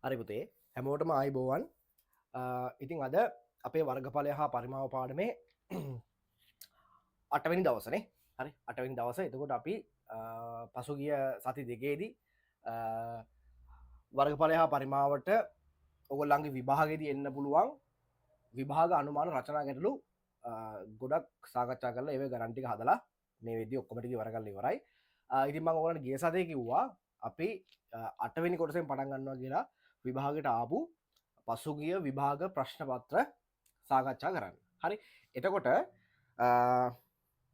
හරි පුතේ හැමෝටම ආයිබෝවන්. ඉතින් අද අපේ වර්ගඵලය හා පරිමාව පාඩමේ 8 වෙනි දවසනේ. හරි 8 වෙනි දවස. එතකොට අපි පසුගිය සති දෙකේදී වර්ගඵලය හා පරිමාවට ඔයගොල්ලන්ගේ විභාගෙදී එන්න පුළුවන් විභාග අනුමාන රචනා ගැටලු ගොඩක් සාකච්ඡා කරලා ඒවේ ගණන් ටික හදලා මේ වෙද්දී ඔක්කොම ටික ඉවර කරලා ඉවරයි. ඉතින් මම ඔයගොල්ලන්ට ගිය සතියේ කිව්වා අපි 8 වෙනි කොටසෙන් පටන් ගන්නවා කියලා විභාගයට ආපු පසුගිය විභාග ප්‍රශ්න පත්‍ර සාකච්ඡා කරන්න. හරි. එතකොට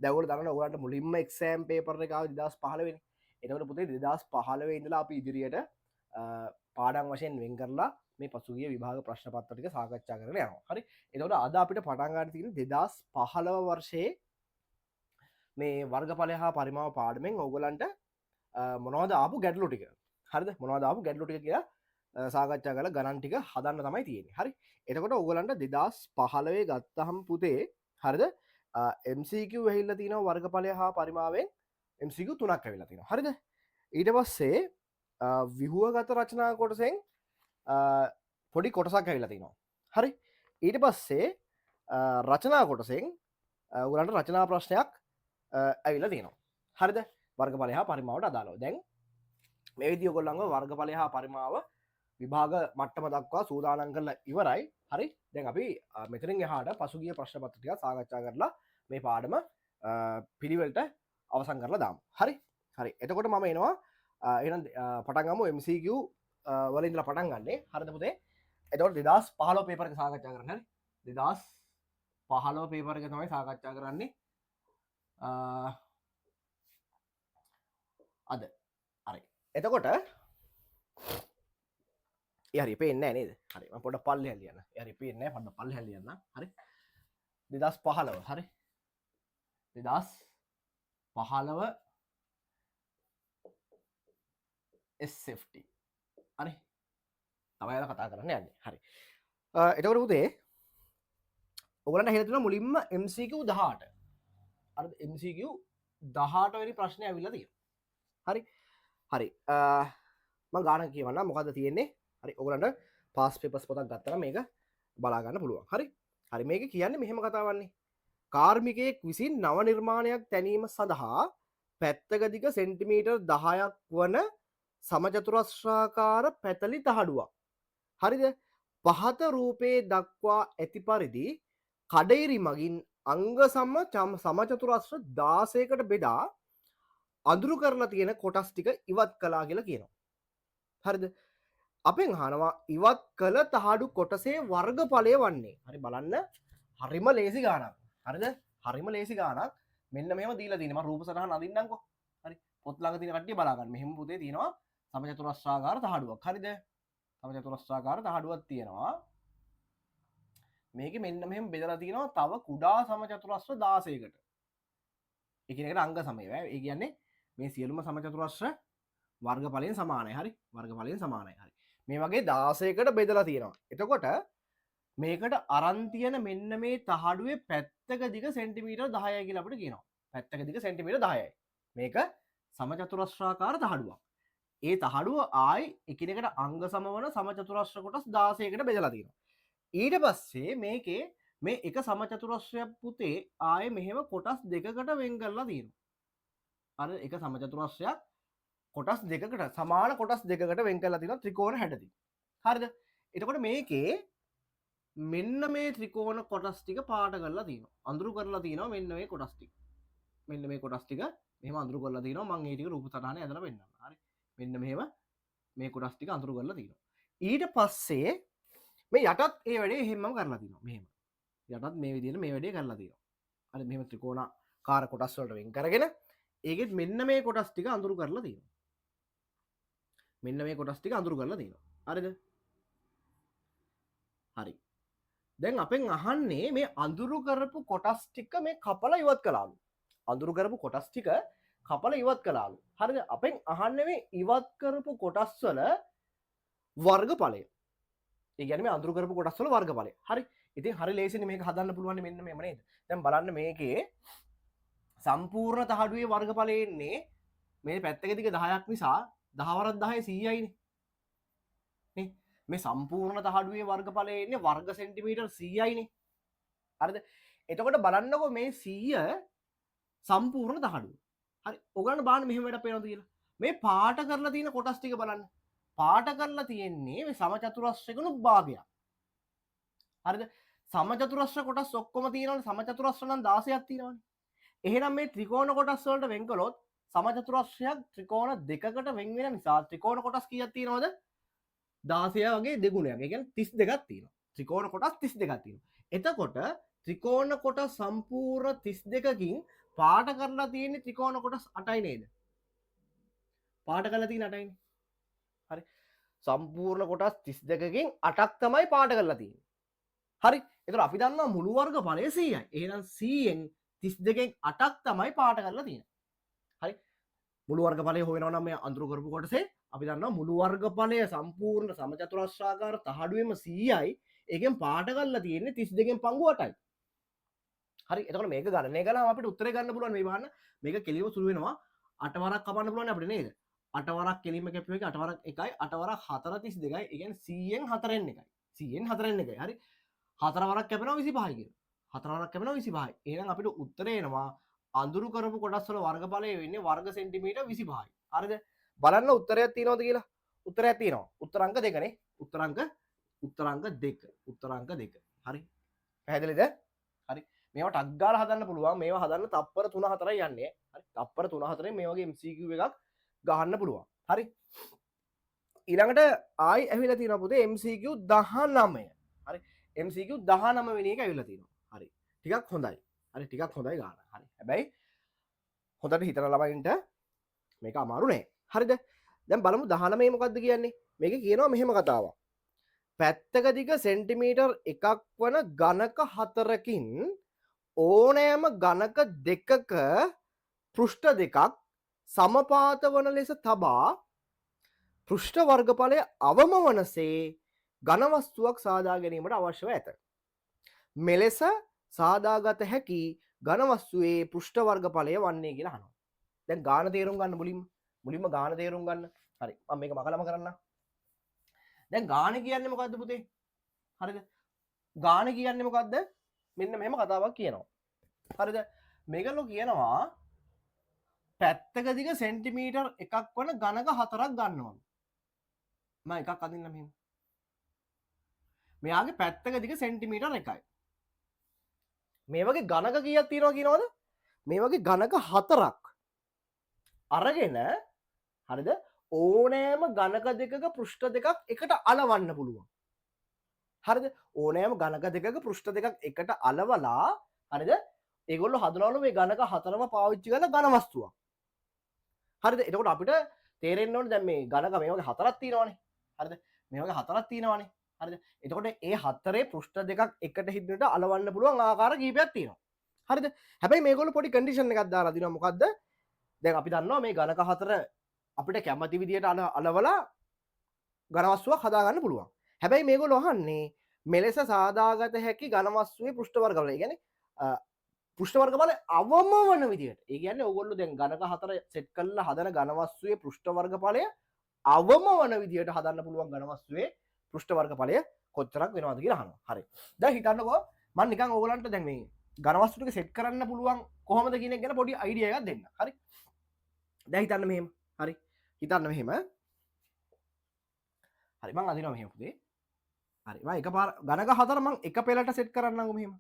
දැන් ඔයගොල්ලෝ දන්නවා ඔයගොල්ලන්ට මුලින්ම එක්සෑම් පේපර් එක ආවේ 2015 වෙනි. එතකොට පුතේ 2015 ඉඳලා අපි ඉදිරියට පාඩම් වශයෙන් වෙන් කරලා මේ පසුගිය විභාග ප්‍රශ්න පත්‍ර ටික සාකච්ඡා කරගෙන යනවා. හරි. එතකොට අද අපිට පටන් ගන්න තියෙන්නේ 2015 වර්ෂයේ මේ වර්ගඵලය හා පරිමාව පාඩමෙන් ඔයගොල්ලන්ට මොනවද ආපු ගැටලු ටික. හරිද? මොනවද ආපු ගැටලු ටික කියලා සාකච්ඡා කරලා ගණන් ටික හදන්න තමයි තියෙන්නේ. හරි. එතකොට ඔයගොල්ලන්ට 2015 ගත්තහම පුතේ හරිද? MCQ ඇහිලා තිනවා වර්ගඵලය හා පරිමාවෙන් MCQ 3ක් ඇවිල්ලා තිනවා. හරිද? ඊට පස්සේ විහුවගත රචනා කොටසෙන් පොඩි කොටසක් ඇවිල්ලා තිනවා. හරි. ඊට පස්සේ රචනා කොටසෙන් ඔයගොල්ලන්ට රචනා ප්‍රශ්නයක් ඇවිල්ලා තියෙනවා. හරිද? වර්ගඵලය හා පරිමාවට අදාළව. දැන් මේ විදිහ ඔයගොල්ලන්ව වර්ගඵලය හා පරිමාව විභාග මට්ටම දක්වා සූදානම් කරලා ඉවරයි. හරි. දැන් අපි මෙතනින් එහාට පසුගිය ප්‍රශ්න පත්‍ර ටික සාකච්ඡා කරලා මේ පාඩම පිළිවෙලට අවසන් කරලා දාමු. හරි. හරි. එතකොට මම එනවා එහෙනම් පටන් ගමු MCQ වලින් ඉඳලා පටන් ගන්නෙ. හරිද පුතේ? එතකොට 2015 පේපර් එක සාකච්ඡා කරන්න. හරි. 2015 පේපර් එක තමයි සාකච්ඡා කරන්නේ. අද. හරි. එතකොට හරි පේන්නේ නේද? හරි මම පොඩ්ඩක් පල්ලෙහා ලියන්න. හරි පේන්නේ නැහැ පොඩ්ඩක් පල්ලෙහා ලියන්න. හරි 2015 හරි 2015 SFT හරි තමයි අද කතා කරන්න යන්නේ. හරි එතකොට පුතේ ඔයගලන්ට හෙල තියෙනවා මුලින්ම MCQ 18. හරිද? MCQ 18 වෙනි ප්‍රශ්නේ ඇවිල්ලා තියෙනවා. හරි හරි මම ගානක් කියවන්න මොකද්ද තියෙන්නේ? හරි ඔයගලන්ට පාස් පේපර්ස් පොතක් ගත්තා නම් මේක බලා ගන්න පුළුවන්. හරි හරි මේක කියන්නේ මෙහෙම කතාවන්නේ. කාර්මිකයෙක් විසින් නව නිර්මාණයක් තැනීම සඳහා පැත්තක දිග සෙන්ටිමීටර් 10ක් වන සමචතුරස්‍රාකාර පැතලි තහඩුවක්. හරිද? පහත රූපයේ දක්වා ඇති පරිදි කඩයිරි මගින් අංග සමචතුරස්‍ර 16කට බෙදා අඳුරු කරලා තියෙන කොටස් ටික ඉවත් කළා කියලා කියනවා. හරිද? අපෙන් අහනවා ඉවත් කළ තහඩු කොටසේ වර්ගඵලය වන්නේ. හරි බලන්න හරිම ලේසි ගානක්. හරිද? හරිම ලේසි ගානක්. මෙන්න මෙහෙම දීලා තියෙනවා. මම රූප සටහන අඳින්නම්කෝ. හරි. පොත් ළඟ තියෙන කට්ටිය බලා ගන්න. මෙහෙම පුතේ තියෙනවා සමචතුරස්‍රාකාර තහඩුවක්. හරිද? සමචතුරස්‍රාකාර තහඩුවක් තියෙනවා. මේකේ මෙන්න මෙහෙම බෙදලා තියෙනවා තව කුඩා සමචතුරස්‍ර 16කට. ඒ කියන එකට අංග සමය. ඒ කියන්නේ මේ සියලුම සමචතුරස්‍ර වර්ගඵලයෙන් සමානයි. හරි? වර්ගඵලයෙන් සමානයි. හරි. මේ වගේ 16කට බෙදලා තියෙනවා. එතකොට මේකට අරන් තියෙන මෙන්න මේ තහඩුවේ පැත්තක දිග සෙන්ටිමීටර් 10යි කියලා අපිට කියනවා. පැත්තක දිග සෙන්ටිමීටර් 10යි. මේක සමචතුරස්‍රාකාර තහඩුවක්. ඒ තහඩුව ආයි එකිනෙකට අංග සමවන සමචතුරස්‍ර කොටස් 16කට බෙදලා තියෙනවා. ඊට පස්සේ මේකේ මේ එක සමචතුරස්‍රයක් පුතේ ආයේ මෙහෙම කොටස් දෙකකට වෙන් කරලා තියෙනවා. අර එක සමචතුරස්‍රයක් කොටස් දෙකකට සමාන කොටස් දෙකකට වෙන් කරලා තියෙනවා ත්‍රිකෝණ 60 හරිද? එතකොට මේකේ මෙන්න මේ ත්‍රිකෝණ කොටස් ටික පාට කරලා තියෙනවා. අඳුරු කරලා තියෙනවා මෙන්න මේ කොටස් ටික. මෙන්න මේ කොටස් ටික මෙහෙම අඳුරු කරලා තියෙනවා. මම මේ ටික රූප සටහනේ ඇදලා පෙන්නන්නම්. හරි. මෙන්න මෙහෙම මේ කොටස් ටික අඳුරු කරලා තියෙනවා. ඊට පස්සේ මේ යටත් ඒ වැඩේ එහෙමම කරලා තියෙනවා. මෙහෙම. යටත් මේ විදිහට මේ වැඩේ කරලා තියෙනවා. හරි මෙහෙම ත්‍රිකෝණාකාර කොටස් වලට වෙන් කරගෙන ඒකෙත් මෙන්න මේ කොටස් ටික අඳුරු කරලා තියෙනවා. මෙන්න මේ කොටස් ටික අඳුරු කරලා තියෙනවා. හරිද? හරි. දැන් අපෙන් අහන්නේ මේ අඳුරු කරපු කොටස් ටික මේ කපලා ඉවත් කළාලු. අඳුරු කරපු කොටස් ටික කපලා ඉවත් කළාලු. හරිද? අපෙන් අහන්නේ මේ ඉවත් කරපු කොටස් වල වර්ගඵලය. ඒ කියන්නේ මේ අඳුරු කරපු කොටස් වල වර්ගඵලය. හරි. ඉතින් හරි ලේසිනේ මේක හදන්න පුළුවන් මෙන්න මෙහෙම නේද? දැන් බලන්න මේකේ සම්පූර්ණ තහඩුවේ වර්ගඵලය එන්නේ මේ පැත්තක දිග 10ක් නිසා 10 වරක් 10 100යිනේ. නේ? මේ සම්පූර්ණ තහඩුවේ වර්ගඵලය එන්නේ වර්ග සෙන්ටිමීටර් 100යිනේ. හරිද? එතකොට බලන්නකෝ මේ 100 සම්පූර්ණ තහඩුව. හරි. ඔයගොල්ලෝ බලන්න මෙහෙම වැඩක් පේනවද කියලා. මේ පාට කරලා තියෙන කොටස් ටික බලන්න. පාට කරලා තියෙන්නේ මේ සමචතුරස්‍රයකණු භාගයක්. හරිද? සමචතුරස්‍ර කොටස් ඔක්කොම තියෙනවනේ. සමචතුරස්‍ර නම් 16ක් තියෙනවනේ. එහෙනම් මේ ත්‍රිකෝණ කොටස් වලට වෙන් කළොත් සමචතුරස්‍රයක් ත්‍රිකෝණ දෙකකට වෙන් වෙන නිසා ත්‍රිකෝණ කොටස් කීයක් තියෙනවද? 16 වගේ දෙගුණයක්. ඒ කියන්නේ 32ක් තියෙනවා. ත්‍රිකෝණ කොටස් 32ක් තියෙනවා. එතකොට ත්‍රිකෝණ කොටස් සම්පූර්ණ 32කින් පාට කරලා තියෙන්නේ ත්‍රිකෝණ කොටස් 8යි නේද? පාට කරලා තියෙන 8යිනේ. හරි. සම්පූර්ණ කොටස් 32කින් 8ක් තමයි පාට කරලා තියෙන්නේ. හරි. ඒතර අපි දන්නවා මුළු වර්ගඵලය 100යි. එහෙනම් 100න් 32කින් 8ක් තමයි පාට කරලා තියෙන්නේ. හරි. මුළු වර්ගඵලය හොයනවා නම් මේ අඳුරු කරපු කොටසේ අපි දන්නවා මුළු වර්ගඵලය සම්පූර්ණ සමචතුරස්‍රාකාර තහඩුවෙම 100යි. ඒකෙන් පාට කරලා තියෙන්නේ 32කින් පංගු 8යි. හරි. එතකොට මේක ගණනය කළාම අපිට උත්තරේ ගන්න පුළුවන් මේ බලන්න. මේක කෙලිම සුළු වෙනවා 8 වරක් කපන්න පුළුවන් අපිට නේද? 8 වරක් කෙලිම කැපුව එක 8 වරක් 1යි 8 වරක් 4 32යි. ඒ කියන්නේ 100න් 4න් 1යි. 100න් 4න් 1යි. හරි. 4 වරක් කැපෙනවා 25යි කියලා. 4 වරක් කැපෙනවා 25යි. එහෙනම් අපිට උත්තරේ එනවා අඳුරු කරපු කොටස් වල වර්ගඵලය වෙන්නේ වර්ග සෙන්ටිමීටර් 25යි. හරිද? බලන්න උත්තරයක් තියෙනවද කියලා. උත්තරයක් තියෙනවා. උත්තර අංක 2නේ. උත්තර අංක 2. උත්තර අංක 2. හරි. පැහැදිලිද? හරි. මේවා ටක් ගාලා හදන්න පුළුවන්. මේවා හදන්න තප්පර 3-4යි යන්නේ. හරි. තප්පර 3-4න් මේ වගේ MCQ එකක් ගහන්න පුළුවන්. හරි. ඊළඟට ආයි ඇවිල්ලා තියෙනවා පුතේ MCQ 19. හරි. MCQ 19 වෙනි එක ඇවිල්ලා තියෙනවා. හරි. ටිකක් හොඳයි. හරි ටිකක් හොඳයි ගන්න. හරි. හැබැයි හොඳට හිතන ළමයින්ට මේක අමාරු නෑ. හරිද? දැන් බලමු 19 මොකක්ද කියන්නේ? මේක කියනවා මෙහෙම කතාවක්. පැත්තක දිග සෙන්ටිමීටර් 1ක් වන ඝනක 4කින් ඕනෑම ඝනක දෙකක පෘෂ්ඨ දෙකක් සමපාත වන ලෙස තබා පෘෂ්ඨ වර්ගඵලය අවම වනසේ ඝන වස්තුවක් සාදා ගැනීමට අවශ්‍යව ඇත. මෙලෙස සාදාගත හැකි ඝන වස්තුවේ පෘෂ්ඨ වර්ගඵලය වන්නේ කියලා අහනවා. දැන් ගාන තේරුම් ගන්න මුලින්ම ගාන තේරුම් ගන්න. හරි. මම මේක මකලම කරන්න. දැන් ගාන කියන්නේ මොකද්ද පුතේ? හරිද? ගාන කියන්නේ මොකද්ද? මෙන්න මෙහෙම කතාවක් කියනවා. හරිද? මේගොල්ලෝ කියනවා පැත්තක දිග සෙන්ටිමීටර් 1ක් වන ඝනක 4ක් ගන්නවා. මම එකක් අදින්න මෙහෙම. මෙයාගේ පැත්තක දිග සෙන්ටිමීටර් 1යි. මේ වගේ ඝනක කීයක් තියෙනවා කියනවද? මේ වගේ ඝනක 4ක් අරගෙන හරිද? ඕනෑම ඝනක දෙකක පෘෂ්ඨ දෙකක් එකට අලවන්න පුළුවන්. හරිද? ඕනෑම ඝනක දෙකක පෘෂ්ඨ දෙකක් එකට අලවලා හරිද? ඒගොල්ලෝ හදනවලු මේ ඝනක 4ම පාවිච්චි කරන ඝන වස්තුවක්. හරිද? එතකොට අපිට තේරෙන්න ඕනේ දැන් මේ ඝනක මේ වගේ 4ක් තියෙනවානේ. හරිද? මේ වගේ 4ක් තියෙනවානේ. හරිද? එතකොට ඒ 4 පෘෂ්ඨ දෙකක් එකට හිටිනට අලවන්න පුළුවන් ආකාර කිහිපයක් තියෙනවා. හරිද? හැබැයි මේගොල්ලෝ පොඩි කන්ඩිෂන් එකක් දාලා දිනවා. මොකද්ද? දැන් අපි දන්නවා මේ ඝනක 4 අපිට කැමති විදියට අලවලා ඝන වස්තුවක් හදාගන්න පුළුවන්. හැබැයි මේගොල්ලෝ අහන්නේ මෙලෙස සාදාගත හැකි ඝන වස්තුවේ පෘෂ්ඨ වර්ගඵලය. ඒ කියන්නේ පෘෂ්ඨ වර්ගඵලය අවම වන විදියට. ඒ කියන්නේ ඕගොල්ලෝ දැන් ඝනක 4 සෙට් කරලා හදන ඝන වස්තුවේ පෘෂ්ඨ වර්ගඵලය අවම වන විදියට හදන්න පුළුවන් ඝන වස්තුවේ පෘෂ්ඨ වර්ගඵලය කොච්චරක් වෙනවද කියලා අහනවා. හරි. දැන් හිතන්නකෝ මම නිකන් ඕගලන්ට දැන් මේ ඝන වස්තු ටික සෙට් කරන්න පුළුවන් කොහොමද කියන එක ගැන පොඩි අයිඩියා එකක් දෙන්න. හරි. දැන් හිතන්න මෙහෙම. හරි. හිතන්න මෙහෙම. හරි මං අදිනවා මෙහෙම පුතේ. හරි. මම එකපාර ඝනක 4 මං එක පෙළට සෙට් කරන්නම්කො මෙහෙම.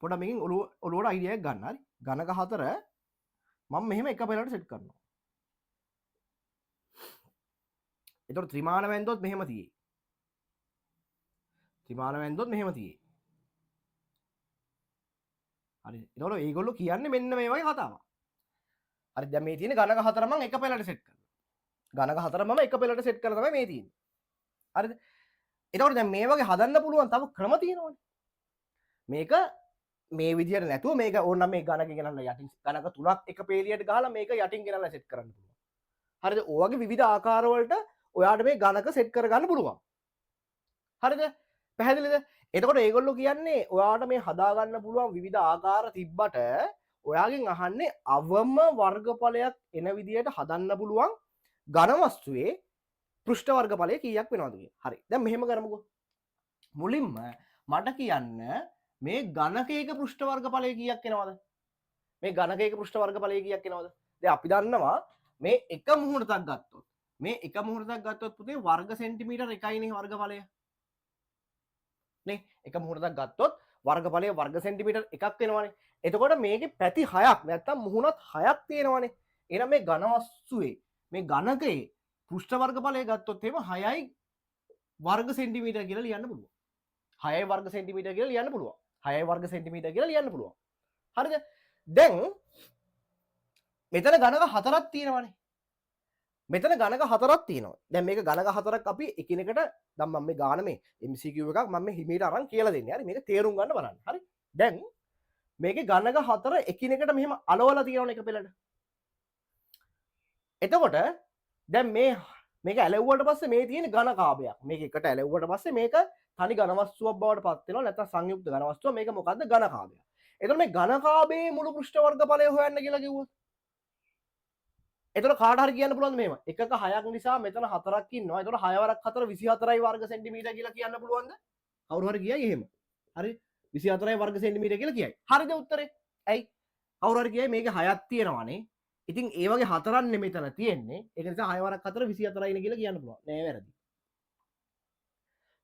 පොඩ මේකෙන් ඔලුවට අයිඩියා එකක් ගන්න. හරි. ඝනක 4 මම මෙහෙම එක පෙළට සෙට් කරනවා. එතකොට ත්‍රිමාන වැන්දොත් මෙහෙම තියෙයි. ත්‍රිමාන වැන්දොත් මෙහෙම තියෙයි. හරි. එතකොට ඒගොල්ලෝ කියන්නේ මෙන්න මේ වගේ කතාවක්. හරි. දැන් මේ තියෙන ඝනක 4 මම එක පෙළට සෙට් කරනවා. ඝනක 4 මම එක පෙළට සෙට් කරලා තමයි මේ තියෙන්නේ. හරිද? එතකොට දැන් මේ වගේ හදන්න පුළුවන් තව ක්‍රම තියෙනවනේ. මේක මේ විදියට නැතුව මේක ඕනනම් මේ ඝනක ගෙනල්ලා යටින් ඝනක 3ක් එක පේලියට ගහලා මේක යටින් ගෙනල්ලා සෙට් කරන්න පුළුවන්. හරිද? ඔය වගේ විවිධ ආකාර වලට ඔයාට මේ ඝනක සෙට් කරගන්න පුළුවන්. හරිද? පැහැදිලිද? එතකොට ඒගොල්ලෝ කියන්නේ ඔයාට මේ හදාගන්න පුළුවන් විවිධ ආකාර තිබ්බට ඔයාගෙන් අහන්නේ අවම වර්ගඵලයක් එන විදියට හදන්න පුළුවන් ඝන වස්තුවේ පෘෂ්ඨ වර්ගඵලය කීයක් වෙනවද කියලා. හරි. දැන් මෙහෙම කරමුකෝ. මුලින්ම මට කියන්න මේ ඝනකයක පෘෂ්ඨ වර්ගඵලය කීයක් එනවද? මේ ඝනකයක පෘෂ්ඨ වර්ගඵලය කීයක් එනවද? දැන් අපි දන්නවා මේ එක මුහුණතක් ගත්තොත් මේ එක මුහුණතක් ගත්තොත් පුතේ වර්ග සෙන්ටිමීටර් එකයිනේ වර්ගඵලය. නේ එක මුහුණතක් ගත්තොත් වර්ගඵලය වර්ග සෙන්ටිමීටර් එකක් වෙනවනේ. එතකොට මේකේ පැති 6ක් නැත්තම් මුහුණත් 6ක් තියෙනවනේ. එහෙනම් මේ ඝන වස්තුවේ මේ ඝනකයේ පෘෂ්ඨ වර්ගඵලය ගත්තොත් එහෙම 6යි වර්ග සෙන්ටිමීටර් කියලා ලියන්න පුළුවන්. 6යි වර්ග සෙන්ටිමීටර් කියලා ලියන්න පුළුවන්. 6යි වර්ග සෙන්ටිමීටර් කියලා ලියන්න පුළුවන්. හරිද? දැන් මෙතන ඝනක හතරක් තියෙනවානේ. මෙතන ඝනක හතරක් තියෙනවා. දැන් මේක ඝනක හතරක් අපි එකිනෙකට දැන් මම මේ ගාන මේ MCQ එකක් මම මේ හිමීට අරන් කියලා දෙන්නේ. හරි මේක තේරුම් ගන්න බලන්න. හරි. දැන් මේකේ ඝනක හතර එකිනෙකට මෙහෙම අලවලා තියෙනවනේ එක පෙළට. එතකොට දැන් මේක ඇලෙව්වට පස්සේ මේ තියෙන ඝනකාභයක්. මේක එකට ඇලෙව්වට පස්සේ මේක තනි ඝන වස්තුවක් බවට පත් වෙනවා. නැත්නම් සංයුක්ත ඝන වස්තුව. මේක මොකද්ද? ඝනකාභය. එතකොට මේ ඝනකාභයේ මුළු පෘෂ්ඨ වර්ගඵලය හොයන්න කියලා කිව්වොත් එතකොට කාට හරි කියන්න පුළුවන්ද මෙහෙම? එකක 6ක් නිසා මෙතන 4ක් ඉන්නවා. එතකොට 6 වරක් 4 24යි වර්ග සෙන්ටිමීටර් කියලා කියන්න පුළුවන්ද? කවුරු හරි කියයි එහෙම. හරි 24යි වර්ග සෙන්ටිමීටර් කියලා කියයි. හරිද උත්තරේ? ඇයි? කවුරු හරි කියයි මේකේ 6ක් තියෙනවානේ. ඉතින් ඒ වගේ 4ක් මෙතන තියෙන්නේ. ඒක නිසා 6 වරක් 4 24යිනේ කියලා කියන්න පුළුවන්. නෑ වැරදි.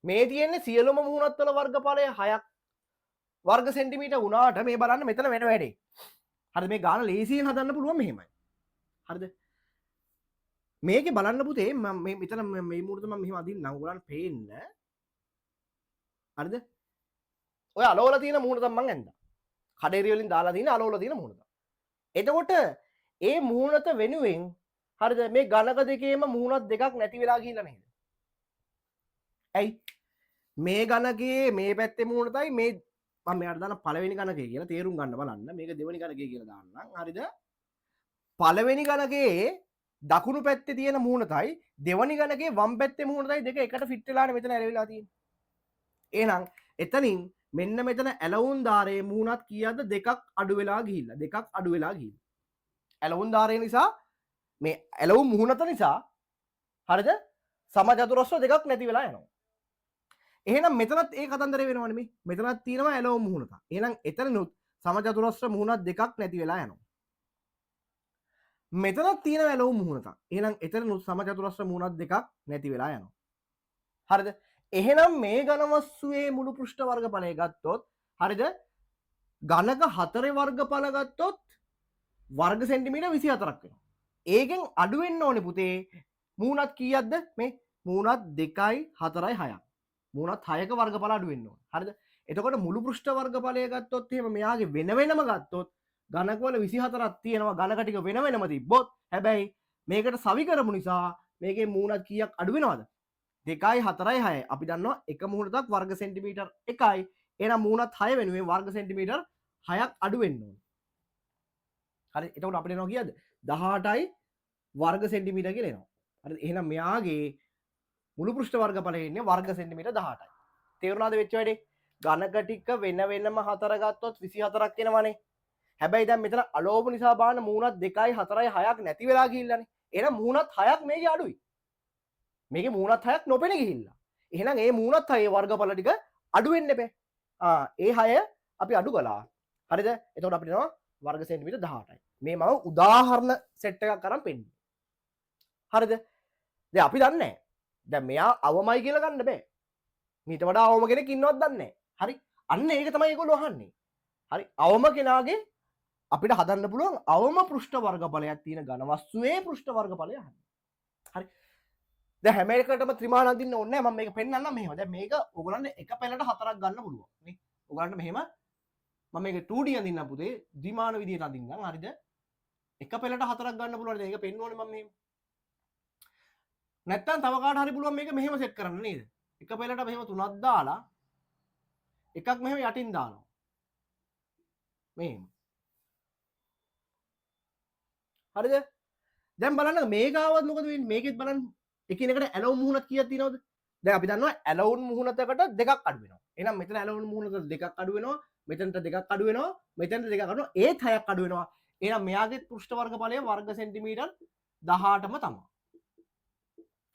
මේ තියෙන්නේ සියලුම මුහුණත් වල වර්ගඵලය 6ක් වර්ග සෙන්ටිමීටර් වුණාට මේ බලන්න මෙතන වෙන වැඩේ. හරිද? මේ ගාන ලේසියෙන් හදන්න පුළුවන් මෙහෙමයි. හරිද? මේකේ බලන්න පුතේ මම මේ මෙතන මේ මුහුණට මම මෙහෙම අදින්නම් ඔයගලන්ට පේන්න. හරිද? ඔය අලවලා තියෙන මුහුණ තමයි මම ඇඳා. කඩේරිය වලින් දාලා තියෙන අලවලා තියෙන මුහුණ. එතකොට ඒ මුහුණත වෙනුවෙන් හරිද මේ ඝනක දෙකේම මුහුණත් දෙකක් නැති වෙලා ගිහිල්ලා නේද? ඇයි? මේ ඝනකයේ මේ පැත්තේ මුහුණතයි මේ මම මෙයාට දාන පළවෙනි ඝනකය කියලා තේරුම් ගන්න බලන්න. මේක දෙවෙනි ඝනකය කියලා දාන්නම්. හරිද? පළවෙනි ඝනකයේ දකුණු පැත්තේ තියෙන මුහුණතයි දෙවෙනි ඝනකයේ වම් පැත්තේ මුහුණතයි දෙක එකට ෆිට වෙලානේ මෙතන ඇලවිලා තියෙන්නේ. එහෙනම් එතනින් මෙන්න මෙතන ඇලවුන් ධාරයේ මුහුණත් කීයක්ද දෙකක් අඩු වෙලා ගිහිල්ලා. දෙකක් අඩු වෙලා ගිහිල්ලා. ඇලවුන් ධාරය නිසා මේ ඇලවුන් මුහුණත නිසා හරිද? සමචතුරස්‍ර දෙකක් නැති වෙලා යනවා. එහෙනම් මෙතනත් ඒ කතන්දරේ වෙනවනේ මේ. මෙතනත් තියෙනවා ඇලවුන් මුහුණත. එහෙනම් එතනනුත් සමචතුරස්‍ර මුහුණත් දෙකක් නැති වෙලා යනවා. මෙතනත් තියෙනවා ඇලවුන් මුහුණතක්. එහෙනම් එතනනුත් සමචතුරස්‍ර මුහුණත් දෙකක් නැති වෙලා යනවා. හරිද? එහෙනම් මේ ඝන වස්තුවේ මුළු පෘෂ්ඨ වර්ගඵලය ගත්තොත් හරිද? ඝනක 4 වර්ගඵල ගත්තොත් වර්ග සෙන්ටිමීටර් 24ක් වෙනවා. ඒකෙන් අඩු වෙන්න ඕනේ පුතේ. මුහුණත් කීයක්ද? මේ මුහුණත් 2යි 4යි 6ක්. මුහුණත් 6ක වර්ගඵල අඩු වෙන්න ඕනේ. හරිද? එතකොට මුළු පෘෂ්ඨ වර්ගඵලය ගත්තොත් එහෙම මෙයාගේ වෙන වෙනම ගත්තොත් ඝනකවල 24ක් තියෙනවා. ඝනක ටික වෙන වෙනම තිබ්බොත් හැබැයි මේකට සවි කරමු නිසා මේකේ මුහුණත් කීයක් අඩු වෙනවද? 2යි 4යි 6යි. අපි දන්නවා එක මුහුණතක් වර්ග සෙන්ටිමීටර් 1යි. එහෙනම් මුහුණත් 6 වෙනුවෙන් වර්ග සෙන්ටිමීටර් 6ක් අඩු වෙන්න ඕනේ. හරි එතකොට අපිට එනවා කීයද 18යි වර්ග සෙන්ටිමීටර් කියලා එනවා. හරි එහෙනම් මෙයාගේ මුළු පෘෂ්ඨ වර්ගඵලය ඉන්නේ වර්ග සෙන්ටිමීටර් 18යි. තේරුණාද වෙච්ච වැඩේ? ඝනක ටික වෙන වෙනම 4 ගත්තොත් 24ක් එනවනේ. හැබැයි දැන් මෙතන අලෝභ නිසා බලන්න මුහුණත් 2යි 4යි 6ක් නැති වෙලා ගිහිල්ලානේ. එහෙනම් මුහුණත් 6ක් මේකේ අඩුයි. මේකේ මුහුණත් 6ක් නොපෙන ගිහිල්ලා. එහෙනම් ඒ මුහුණත් 6 වර්ගඵල ටික අඩු වෙන්න බෑ. ඒ 6 අපි අඩු කළා. හරිද? එතකොට අපිට එනවා වර්ග සෙන්ටිමීටර් 18යි. මේ මම උදාහරණ සෙට් එකක් අරන් පෙන්නනවා. හරිද? දැන් අපි දන්නේ නැහැ. දැන් මෙයා අවමයි කියලා ගන්න බෑ. මීට වඩා අවම කෙනෙක් ඉන්නවද දන්නේ නැහැ. හරි? අන්න ඒක තමයි ඒගොල්ලෝ අහන්නේ. හරි? අවම කෙනාගේ අපිට හදන්න පුළුවන් අවම පෘෂ්ඨ වර්ගඵලයක් තියෙන ඝන වස්තුවේ පෘෂ්ඨ වර්ගඵලය අහන්න. හරි? දැන් හැම එකකටම ත්‍රිමාණ අඳින්න ඕනේ නැහැ. මම මේක පෙන්නන්නම් මෙහෙම. දැන් මේක ඕගොල්ලන්ට එක පැලට හතරක් ගන්න පුළුවන්. නේ? ඕගොල්ලන්ට මෙහෙම මම මේක 2D අඳින්නම් පුතේ. ද්විමාන විදියට අඳින්නම්. හරිද? එක පෙළට හතරක් ගන්න පුළුවන්. ඒක පෙන්න ඕනේ මම මෙහෙම. නැත්තම් තව කාට හරි පුළුවන් මේක මෙහෙම සෙට් කරන්න නේද? එක පෙළට මෙහෙම තුනක් දාලා එකක් මෙහෙම යටින් දානවා. මෙහෙම. හරිද? දැන් බලන්න මේක ආවත් මොකද වෙන්නේ? මේකෙත් බලන්න එකිනෙකට ඇලවුන් මුහුණක් කීයක් තියෙනවද? දැන් අපි දන්නවා ඇලවුන් මුහුණතකට දෙකක් අඩු වෙනවා. එහෙනම් මෙතන ඇලවුන් මුහුණතකට දෙකක් අඩු වෙනවා. මෙතනට දෙකක් අඩු වෙනවා. මෙතනට දෙකක් අඩු වෙනවා. ඒත් 6ක් අඩු වෙනවා. එහෙනම් මෙයාගේ පෘෂ්ඨ වර්ගඵලය වර්ග සෙන්ටිමීටර් 18ම තමයි.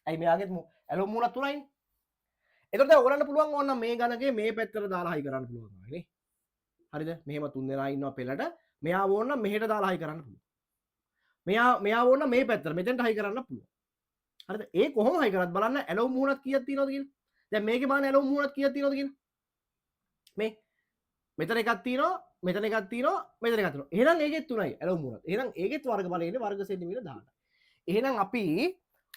ඇයි මෙයාගේ ඇලුම් මූණක් තුනයිනේ. එතකොට දැන් ඔයගලන්ට පුළුවන් ඕන මේ ගණකේ මේ පැත්තට දාලා හයි කරන්න පුළුවන් නේ. හරිද? මෙහෙම තුන් දෙනා ඉන්නවා පෙළට. මෙයා ඕන නම් මෙහෙට දාලා හයි කරන්න පුළුවන්. මෙයා ඕන නම් මේ පැත්තට මෙතෙන්ට හයි කරන්න පුළුවන්. හරිද? ඒ කොහොම හයි කරත් බලන්න ඇලුම් මූණක් කීයක් තියෙනවද කියලා. දැන් මේකේ බලන්න ඇලුම් මූණක් කීයක් තියෙනවද කියලා. මේ මෙතන එකක් තියෙනවා, මෙතන එකක් තියෙනවා, මෙතන එකක් තියෙනවා. එහෙනම් ඒකෙත් තුනයි ඇලුම් මූණක්. එහෙනම් ඒකෙත් වර්ගඵලය ඉන්නේ වර්ග සෙන්ටිමීටර් 18යි. එහෙනම් අපි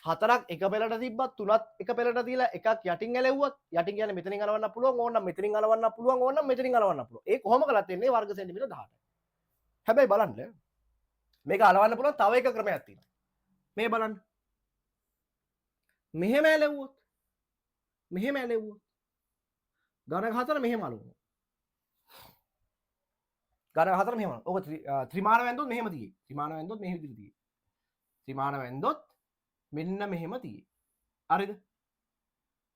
හතරක් එක පෙළට තිබ්බත් තුනත් එක පෙළට තියලා එකක් යටින් ඇලෙව්වත් යටින් කියන්නේ මෙතනින් අලවන්න පුළුවන් ඕනනම් මෙතනින් අලවන්න පුළුවන් ඕනනම් මෙතනින් අලවන්න පුළුවන්. ඒ කොහොම කළත් එන්නේ වර්ග සෙන්ටිමීටර් 18යි. හැබැයි බලන්න මේක අලවන්න පුළුවන් තව එක ක්‍රමයක් තියෙනවා. මේ බලන්න. මෙහෙම ඇලෙව්වොත් ගණක හතර මෙහෙම අලවනවා. ගණක හතර මෙහෙම. ඔක ත්‍රිමාන වැන්දොත් මෙහෙම තියෙයි. ත්‍රිමාන වැන්දොත් මෙහෙම විදිහට තියෙයි. ත්‍රිමාන වැන්දොත් මෙන්න මෙහෙම තියෙයි. හරිද?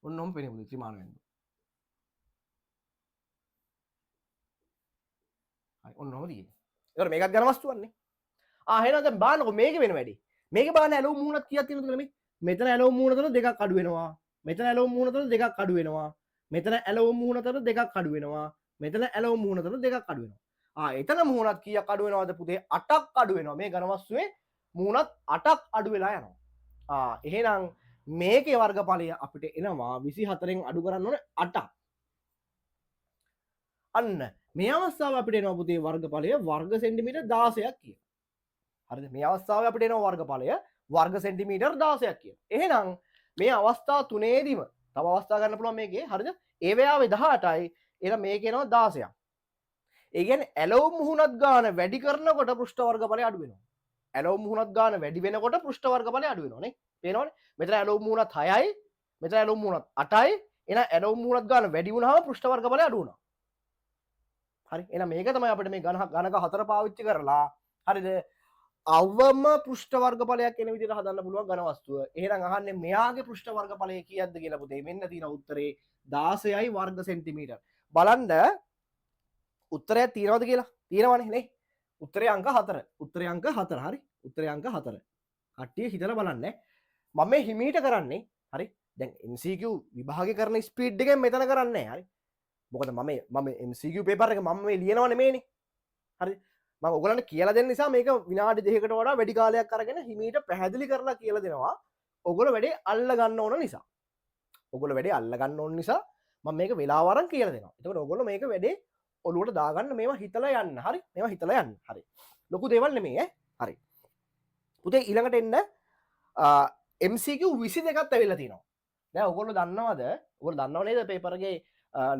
ඔන්න ඔහොම පේන්නේ ත්‍රිමාන වැන්දොත්. හරි ඔන්න ඔහොම තියෙන්නේ. ඒතකොට මේකත් ඝන වස්තුවක්නේ. එහෙනම් දැන් බලන්නකො මේකේ වෙන වැඩි. මේකේ බලන්න ඇලුම් මූණක් කීයක් තියෙනවද කියලා මේ. මෙතන ඇලුම් මූණ තුන දෙකක් අඩු වෙනවා. මෙතන ඇලුම් මූණ තුන දෙකක් අඩු වෙනවා. මෙතන ඇලුම් මූණ තුන දෙකක් අඩු වෙනවා. මෙතන ඇලුම් මූණ තුන දෙකක් අඩු වෙනවා. එතන මූණත් කීයක් අඩු වෙනවද පුතේ? 8ක් අඩු වෙනවා. මේ ඝන වස්තුවේ මූණත් 8ක් අඩු වෙලා යනවා. එහෙනම් මේකේ වර්ගඵලය අපිට එනවා 24න් අඩු කරන්න ඕනේ 8ක්. අන්න මේ අවස්ථාව අපිට එනවා පුතේ වර්ගඵලය වර්ග සෙන්ටිමීටර් 16ක් කියලා. හරිද? මේ අවස්ථාවේ අපිට එනවා වර්ගඵලය වර්ග සෙන්ටිමීටර් 16ක් කියලා. එහෙනම් මේ අවස්ථා තුනේදීම තව අවස්ථා ගන්න පුළුවන් මේකේ. හරිද? ඒ වෙලාවේ 18යි. එහෙනම් මේක එනවා 16ක්. ඒ කියන්නේ ඇලොව් මුහුණත් ගාන වැඩි කරනකොට පෘෂ්ඨ වර්ගඵලය අඩු වෙනවා. ඇලොව් මුහුණත් ගාන වැඩි වෙනකොට පෘෂ්ඨ වර්ගඵලය අඩු වෙනවා නේ. පේනවනේ? මෙතන ඇලොව් මුහුණත් 6යි. මෙතන ඇලොව් මුහුණත් 8යි. එහෙනම් ඇලොව් මුහුණත් ගාන වැඩි වුණාම පෘෂ්ඨ වර්ගඵලය අඩු වෙනවා. හරි එහෙනම් මේක තමයි අපිට මේ ගණක හතර පාවිච්චි කරලා හරිද අවම පෘෂ්ඨ වර්ගඵලයක් එන විදිහට හදන්න පුළුවන් ඝන වස්තුව. එහෙනම් අහන්නේ මෙයාගේ පෘෂ්ඨ වර්ගඵලය කීයක්ද කියලා පුතේ. මෙන්න තියෙන උත්තරේ 16යි වර්ග සෙන්ටිමීටර්. බලන්න උත්තරයක් තියෙනවද කියලා. තියෙනවනේ නේ. උත්තරේ අංක 4. උත්තරේ අංක 4 හරි. උත්තරේ අංක 4. කට්ටිය හිතලා බලන්න. මම මේ හිමීට කරන්නේ හරි. දැන් MCQ විභාගේ කරන ස්පීඩ් එකෙන් මෙතන කරන්නේ හරි. මොකද මම MCQ පේපර් එක මම මේ ලියනව නෙමෙයිනේ. හරි. මම ඔයගලන්ට කියලා දෙන්න නිසා මේක විනාඩි 2කට වඩා වැඩි කාලයක් අරගෙන හිමීට පැහැදිලි කරලා කියලා දෙනවා. ඔයගොල්ලෝ වැඩේ අල්ල ගන්න ඕන නිසා. ඔයගොල්ලෝ වැඩේ අල්ල ගන්න ඕන නිසා මම මේක වෙලාව අරන් කියලා දෙනවා. එතකොට ඔයගොල්ලෝ මේක වැඩේ ඔලුවට දාගන්න මේවා හිතලා යන්න. හරි. මේවා හිතලා යන්න. හරි. ලොකු දේවල් නෙමෙයි ඈ. හරි. පුතේ ඊළඟට එන්න MCQ 22ක් ඇවිල්ලා තියෙනවා. දැන් ඔයගොල්ලෝ දන්නවද? ඔයගොල්ලෝ දන්නව නේද පේපර් එකේ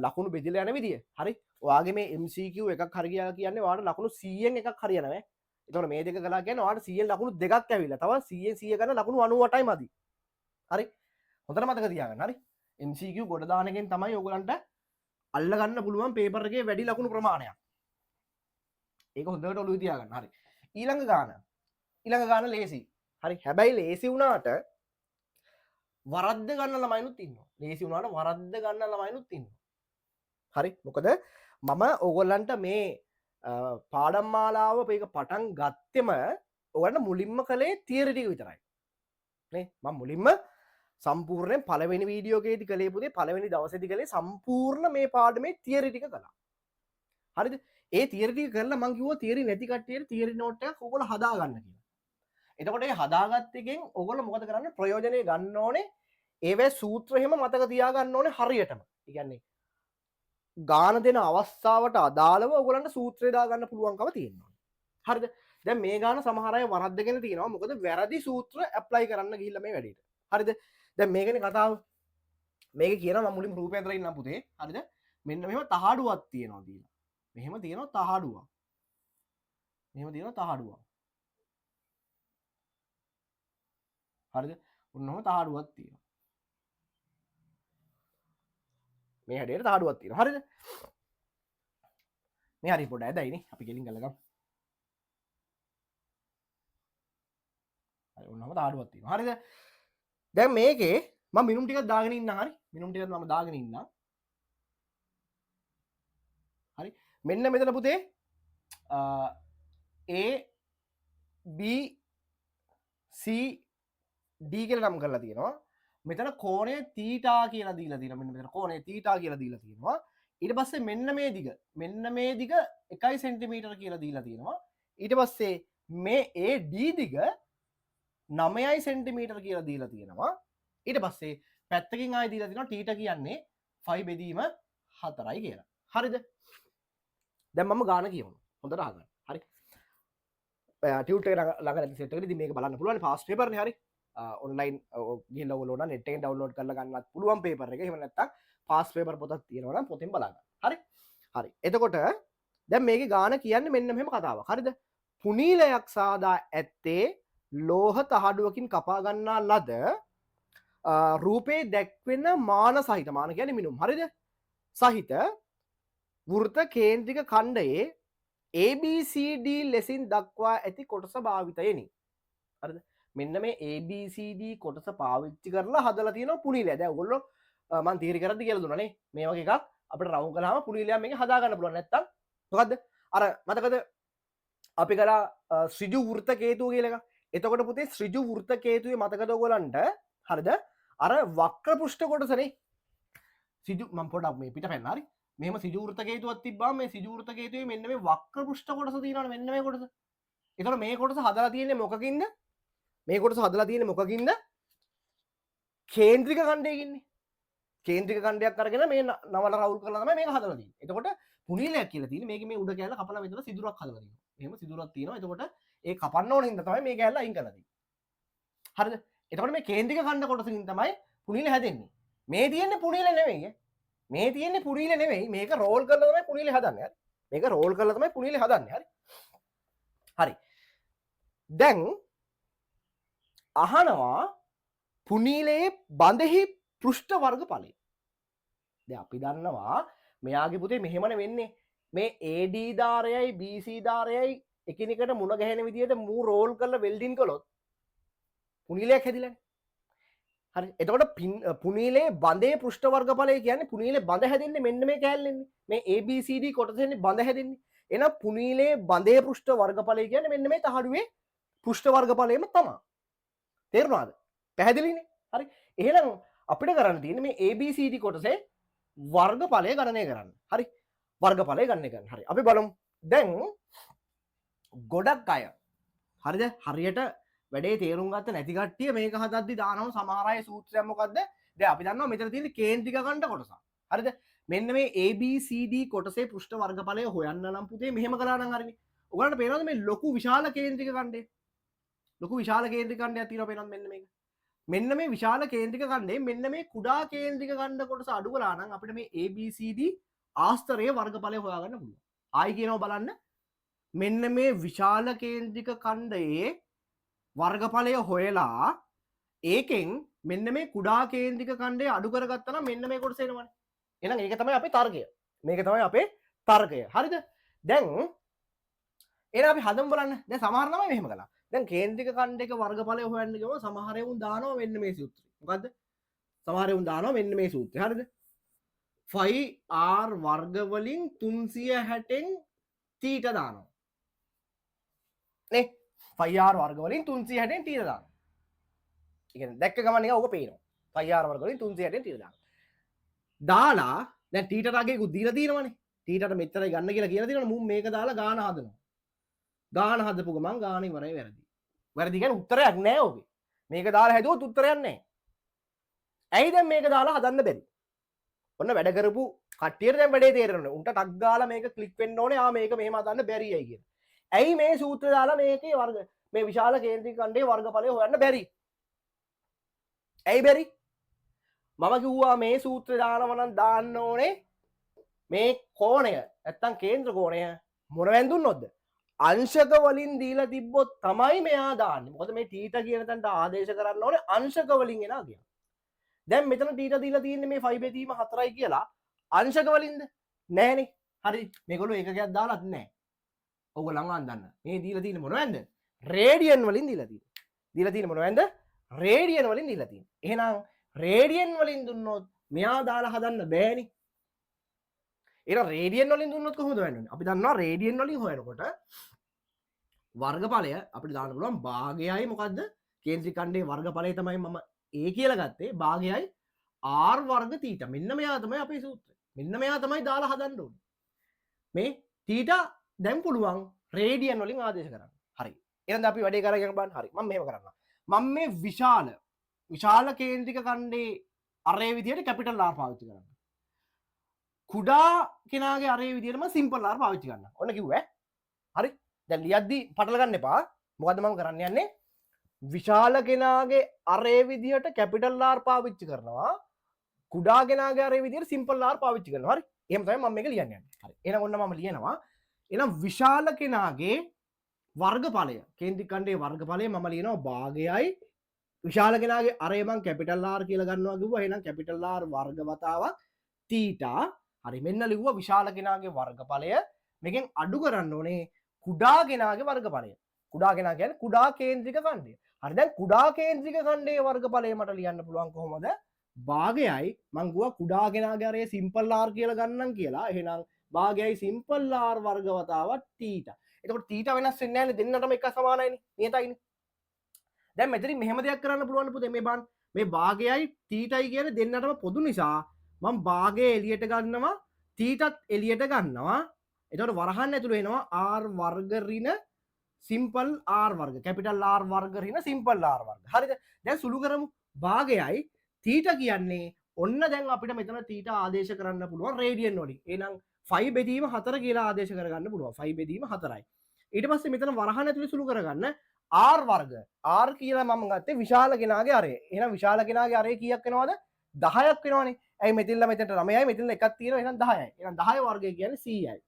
ලකුණු බෙදලා යන විදිය. හරි. ඔයාගේ මේ MCQ එකක් හරි කියලා කියන්නේ ඔයාලට ලකුණු 100න් එකක් හරියනවා ඈ. එතකොට මේ දෙක කළා කියන්නේ ඔයාලට 100න් ලකුණු දෙකක් ඇවිල්ලා. තව 100න් 100 ගන්න ලකුණු 98යි මදි. හරි. හොඳට මතක තියාගන්න. හරි. MCQ ගොඩ දාන එකෙන් තමයි ඔයගලන්ට අල්ල ගන්න පුළුවන් පේපර් එකේ වැඩි ලකුණු ප්‍රමාණයක්. ඒක හොඳට ඔළුවේ තියාගන්න. හරි. ඊළඟ ගාන ලේසි. හරි. හැබැයි ලේසි වුණාට වරද්ද ගන්න ළමයිනුත් ඉන්නවා. ලේසි වුණාට වරද්ද ගන්න ළමයිනුත් ඉන්නවා. හරි. මොකද මම ඕගොල්ලන්ට මේ පාඩම් මාලාව මේක පටන් ගත්තෙම ඔයගොල්ලන්ට මුලින්ම කළේ තියරි ටික විතරයි. නේ? මම මුලින්ම සම්පූර්ණයෙන් පළවෙනි වීඩියෝ එකේදී කළේ පුතේ පළවෙනි දවසේදී කළේ සම්පූර්ණ මේ පාඩමේ තියරි ටික කළා. හරිද? ඒ තියරි ටික කරලා මම කිව්වා තියරි නැති කට්ටියට තියරි නෝට් එකක් ඔයගොල්ලෝ හදා ගන්න කියලා. එතකොට මේ හදාගත්ත එකෙන් ඔයගොල්ලෝ මොකද කරන්නේ? ප්‍රයෝජනෙ ගන්න ඕනේ. ඒවේ සූත්‍ර එහෙම මතක තියා ගන්න ඕනේ හරියටම. ඒ කියන්නේ ගාන දෙන අවස්ථාවට අදාළව ඔයගොල්ලන්ට සූත්‍රය දාගන්න පුළුවන්කම තියෙනවා. හරිද? දැන් මේ ගාන සමහර අය වරද්දගෙන තියෙනවා. මොකද වැරදි සූත්‍ර ඇප්ලයි කරන්න ගිහිල්ලා මේ වැඩේට. හරිද? දැන් මේකනේ කතාව. මේක කියනවා මම මුලින් රූපය අතර ඉන්නම් පුතේ. හරිද? මෙන්න මෙහෙම තහඩුවක් තියෙනවා දීලා. මෙහෙම තියෙනවා තහඩුවක්. මෙහෙම තියෙනවා තහඩුවක්. හරිද? ඔන්නෝම තහඩුවක් තියෙනවා. මේ හැඩයට තහඩුවක් තියෙනවා. හරිද? මේ හරි පොඩ ඇදයිනේ. අපි ගෙලින් ගලගමු. හරි ඔන්නෝම තහඩුවක් තියෙනවා. හරිද? දැන් මේකේ මම මිනුම් ටිකක් දාගෙන ඉන්නම්. හරි? මිනුම් ටිකක් මම දාගෙන ඉන්නම්. හරි? මෙන්න මෙතන පුතේ A B C D කියලා නම් කරලා තියෙනවා. මෙතන කෝණය තීටා කියලා දීලා තියෙනවා. මෙන්න මෙතන කෝණය තීටා කියලා දීලා තියෙනවා. ඊට පස්සේ මෙන්න මේ දිග 1 සෙන්ටිමීටර කියලා දීලා තියෙනවා. ඊට පස්සේ මේ AD දිග 9 සෙන්ටිමීටර කියලා දීලා තියෙනවා. ඊට පස්සේ පැත්තකින් ආයෙ දීලා තියෙනවා තීටා කියන්නේ 5 බෙදීම 4යි කියලා. හරිද? දැන් මම ගාන කියමු. හොඳට අහගන්න. හරි. ටියුට් එක ළඟ නැති සෙට් එකකදී මේක බලන්න පුළුවන් පාස් පේපර් නේ. හරි. ඔන්ලයින් ගිහිල්ලා ඔයගොල්ලෝ නෙට් එකෙන් ඩවුන්ලෝඩ් කරලා ගන්නවත් පුළුවන් පේපර් එක. එහෙම නැත්නම් පාස් පේපර් පොතක් තියෙනවා නම් පොතෙන් බලා ගන්න. හරි. හරි. එතකොට දැන් මේකේ ගාන කියන්නේ මෙන්න මෙහෙම කතාවක්. හරිද? පුනීලයක් සාදා ඇත්තේ ලෝහ තහඩුවකින් කපා ගන්නා ලද රූපේ දැක්වෙන මාන සහිත මාන කියන්නේ මිනුම්. හරිද? සහිත වෘත කේන්ද්‍රික ඛණ්ඩයේ ABCD ලෙසින් දක්වා ඇති කොටස භාවිතයෙනි. හරිද? මෙන්න මේ ABCD කොටස පාවිච්චි කරලා හදලා තියෙනවා පුනීලය. දැන් ඔයගොල්ලෝ මම තීරි කරද්දි කියලා දුන්නා නේ. මේ වගේ එකක් අපිට රවුම් කළාම පුනීලයක් මේක හදා ගන්න පුළුවන්. නැත්තම් මොකද්ද? අර මතකද අපි කළා ශ්‍රිජු වෘත කේතුව කියලා එකක්. එතකොට පුතේ ශ්‍රිජු වෘත කේතුවේ මතකද ඔයගොල්ලන්ට? හරිද? අර වක්‍ර පෘෂ්ඨ කොටසනේ. ශ්‍රිජු මම පොඩ්ඩක් මේ පිට පැන්න. හරි. මෙහෙම ශ්‍රිජු වෘත කේතුවක් තිබ්බම මේ ශ්‍රිජු වෘත කේතුවේ මෙන්න මේ වක්‍ර පෘෂ්ඨ කොටස තියෙනවනේ. මෙන්න මේ කොටස. එතකොට මේ කොටස හදලා තියෙන්නේ මොකකින්ද? මේ කොටස හදලා තියෙන්නේ මොකකින්ද? කේන්ද්‍රික ඛණ්ඩයකින්නේ. කේන්ද්‍රික ඛණ්ඩයක් අරගෙන මේ නවල රවුල් කරලා තමයි මේක හදලා තියෙන්නේ. එතකොට පුනීලයක් කියලා තියෙන්නේ මේකේ මේ උඩ කැල්ල කපලා මෙතන සිදුරක් හදලා තියෙනවා. එහෙම සිදුරක් තියෙනවා. එතකොට ඒ කපන්න ඕන හින්දා තමයි මේ කැල්ල අයින් කරලා තියෙන්නේ. හරිද? එතකොට මේ කේන්ද්‍රික ඛණ්ඩ කොටසකින් තමයි පුනීල හැදෙන්නේ. මේ තියෙන්නේ පුනීල නෙවෙයි. මේ තියෙන්නේ පුනීල නෙවෙයි. මේක රෝල් කරලා තමයි පුනීල හදන්නේ. හරි. මේක රෝල් කරලා තමයි පුනීල හදන්නේ. හරි. හරි. දැන් අහනවා පුනීලයේ බඳෙහි පෘෂ්ඨ වර්ග ඵලය. දැන් අපි දන්නවා මෙයාගේ පුතේ මෙහෙමනේ වෙන්නේ. මේ AD ධාරයයි BC ධාරයයි එකිනෙකට මුණ ගැහෙන විදිහට මූ රෝල් කරලා වෙල්ඩින් කළොත් පුනීලයක් හැදිලානේ. හරි. එතකොට පුනීලයේ බඳේ පෘෂ්ඨ වර්ග ඵලය කියන්නේ පුනීලේ බඳ හැදෙන්නේ මෙන්න මේ කෑල්ලෙන්නේ. මේ ABCD කොටසෙන්නේ බඳ හැදෙන්නේ. එහෙනම් පුනීලයේ බඳේ පෘෂ්ඨ වර්ග ඵලය කියන්නේ මෙන්න මේ තහඩුවේ පෘෂ්ඨ වර්ග ඵලයම තමයි. තේරුණාද? පැහැදිලිනේ? හරි. එහෙනම් අපිට කරන්න තියෙන්නේ මේ ABCD කොටසේ වර්ගඵලය ගණනය කරන්න. හරි. වර්ගඵලය ගණනය කරන්න. හරි. අපි බලමු. දැන් ගොඩක් අය හරිද? හරියට වැඩේ තේරුම් ගත්ත නැති කට්ටිය මේක හදද්දි දානවා සමහර අය සූත්‍රයක් මොකද්ද? දැන් අපි දන්නවා මෙතන තියෙන කේන්ද්‍රික ඛණ්ඩ කොටස. හරිද? මෙන්න මේ ABCD කොටසේ පෘෂ්ඨ වර්ගඵලය හොයන්න නම් පුතේ මෙහෙම කරා නම් හරිනේ. ඔයගලන්ට පේනවද මේ ලොකු විශාල කේන්ද්‍රික ඛණ්ඩය? ලොකු විශාල කේන්ද්‍රික ඛණ්ඩයක් තියෙනවා පේනවද මෙන්න මේක? මෙන්න මේ විශාල කේන්ද්‍රික ඛණ්ඩේ මෙන්න මේ කුඩා කේන්ද්‍රික ඛණ්ඩ කොටස අඩු කළා නම් අපිට මේ ABCD ආස්තරයේ වර්ගඵලය හොයාගන්න පුළුවන්. ආයි කියනවා බලන්න. මෙන්න මේ විශාල කේන්ද්‍රික ඛණ්ඩයේ වර්ගඵලය හොයලා ඒකෙන් මෙන්න මේ කුඩා කේන්ද්‍රික ඛණ්ඩය අඩු කරගත්තා නම් මෙන්න මේ කොටස එනවනේ. එහෙනම් ඒක තමයි අපේ තර්කය. මේක තමයි අපේ තර්කය. හරිද? දැන් එහෙනම් අපි හදමු බලන්න. දැන් සමහර ළමයි මෙහෙම කළා. දැන් කේන්ද්‍රික ඛණ්ඩයක වර්ගඵලය හොයන්න ගියම සමහර එවුන් දානවා මෙන්න මේ සූත්‍රය. මොකද්ද? සමහර එවුන් දානවා මෙන්න මේ සූත්‍රය. හරිද? 5r වර්ග වලින් 360න් θ දානවා. නේ? 5r වර්ග වලින් 360න් θ දානවා. ඒ කියන්නේ දැක්ක ගමන් එක ඕක පේනවා. 5r වර්ග වලින් 360න් θ දානවා. දාලා දැන් θ රාගයකුත් දීලා තියෙනවනේ. θට මෙච්චරයි ගන්න කියලා තියෙනවනේ. මුන් මේක දාලා ගාන හදනවා. ගාන හදපු ගමන් ගාන ඉවරයි වැරදි. වැරදි කියන්නේ උත්තරයක් නෑ ඔබේ. මේක දාලා හැදුවොත් උත්තරයක් නෑ. ඇයි දැන් මේක දාලා හදන්න බැරි? ඔන්න වැඩ කරපු කට්ටියට දැන් වැඩේ තේරෙනවා. උන්ට ටක් ගාලා මේක ක්ලික් වෙන්න ඕනේ. මේක මෙහෙම හදන්න බැරියයි කියන. ඇයි මේ සූත්‍රය දාලා මේකේ වර්ග මේ විශාල කේන්ද්‍රික ඛණ්ඩයේ වර්ගඵලය හොයන්න බැරි? ඇයි බැරි? මම කිව්වා මේ සූත්‍රය දානවා නම් දාන්න ඕනේ මේ කෝණය නැත්තම් කේන්ද්‍ර කෝණය මොන වැන්දුන්නොත්ද? අංශක වලින් දීලා තිබ්බොත් තමයි මෙයා දාන්නේ. මොකද මේ θීට කියන තැනට ආදේශ කරන්න ඕනේ අංශක වලින් එනවා කියන. දැන් මෙතන θීට දීලා තියෙන්නේ මේ 5 බෙදීම 4යි කියලා අංශක වලින්ද? නෑනේ. හරි. මේගොල්ලෝ ඒකකයක් දාලත් නෑ. ඔයගොල්ලෝ අඳන්න. මේ දීලා තියෙන්නේ මොනවද? රේඩියන් වලින් දීලා තියෙන්නේ. දීලා තියෙන්නේ මොනවද? රේඩියන් වලින් දීලා තියෙන්නේ. එහෙනම් රේඩියන් වලින් දුන්නොත් මෙයා දාලා හදන්න බෑනේ. එහෙනම් රේඩියන් වලින් දුන්නොත් කොහොමද වෙන්නේ? අපි දන්නවා රේඩියන් වලින් හොයනකොට වර්ගඵලය අපිට දාන්න පුළුවන් භාගයයි මොකද්ද? කේන්ද්‍රික ඛණ්ඩයේ වර්ගඵලය තමයි මම ඒ කියලා ගත්තේ භාගයයි r වර්ග තීටා. මෙන්න මෙයා තමයි අපේ සූත්‍රය. මෙන්න මෙයා තමයි දාලා හදන්න ඕනේ. මේ තීටා දැන් පුළුවන් රේඩියන් වලින් ආදේශ කරන්න. හරි. එහෙනම් අපි වැඩේ කරගෙන බලන්න. හරි. මම මෙහෙම කරන්නම්. මම මේ විශාල කේන්ද්‍රික ඛණ්ඩේ අරේ විදියට කැපිටල් R පාවිච්චි කරන්න. කුඩා කෙනාගේ අරේ විදියටම සිම්පල් R පාවිච්චි කරන්න. ඔන්න කිව්වා. හරි. දැන් ලියද්දි පටල ගන්න එපා. මොකද්ද මම කරන්න යන්නේ? විශාල කෙනාගේ අරේ විදියට කැපිටල් R පාවිච්චි කරනවා. කුඩා කෙනාගේ අරේ විදියට සිම්පල් R පාවිච්චි කරනවා. හරි. එහෙම තමයි මම මේක ලියන්න යන්නේ. හරි. එහෙනම් ඔන්න මම ලියනවා. එහෙනම් විශාල කෙනාගේ වර්ගඵලය කේන්ද්‍රික ඛණ්ඩයේ වර්ගඵලය මම ලියනවා භාගයයි විශාල කෙනාගේ අරේ මම කැපිටල් R කියලා ගන්නවා කිව්වා. එහෙනම් කැපිටල් R වර්ග වතාවක් තීටා. හරි. මෙන්න ලිව්වා විශාල කෙනාගේ වර්ගඵලය. මේකෙන් අඩු කරන්න ඕනේ කුඩා කෙනාගේ වර්ගඵලය. කුඩා කෙනා කියන්නේ කුඩා කේන්ද්‍රික ඛණ්ඩය. හරි. දැන් කුඩා කේන්ද්‍රික ඛණ්ඩයේ වර්ගඵලය මට ලියන්න පුළුවන් කොහොමද? භාගයයි මං ගුවා කුඩා කෙනාගේ අරේ සිම්පල් R කියලා ගන්නම් කියලා. එහෙනම් භාගයයි සිම්පල් R වර්ග වතාවක් තීටා. එතකොට තීටා වෙනස් වෙන්නේ නැහැ නේ, දෙන්නටම එක සමානයිනේ, නියතයිනේ. දැන් මෙතනින් මෙහෙම දෙයක් කරන්න පුළුවන් පුතේ. මේ බලන්න, මේ භාගයයි තීටයි කියන්නේ දෙන්නටම පොදු නිසා මම භාගය එළියට ගන්නවා, තීටත් එළියට ගන්නවා. එතකොට වරහන් ඇතුළේ එනවා R වර්ග ඍණ සිම්පල් R වර්ග, කැපිටල් R වර්ග ඍණ සිම්පල් R වර්ග. හරිද? දැන් සුළු කරමු. භාගයයි තීටා කියන්නේ ඔන්න දැන් අපිට මෙතන තීටා ආදේශ කරන්න පුළුවන් රේඩියන් වලින්. එහෙනම් 5 බෙදීම 4 කියලා ආදේශ කරගන්න පුළුවන්. 5 බෙදීම 4යි. ඊට පස්සේ මෙතන වරහන් ඇතුලේ සුළු කරගන්න R වර්ග. R කියලා මම ගත්තේ විශාල කෙනාගේ අරය. එහෙනම් විශාල කෙනාගේ අරය කීයක් වෙනවද? 10ක් වෙනවනේ. ඇයි මෙතනලා මෙතනට 9යි මෙතන එකක් තියෙනවා. එහෙනම් 10යි. එහෙනම් 10 වර්ගය කියන්නේ 100යි.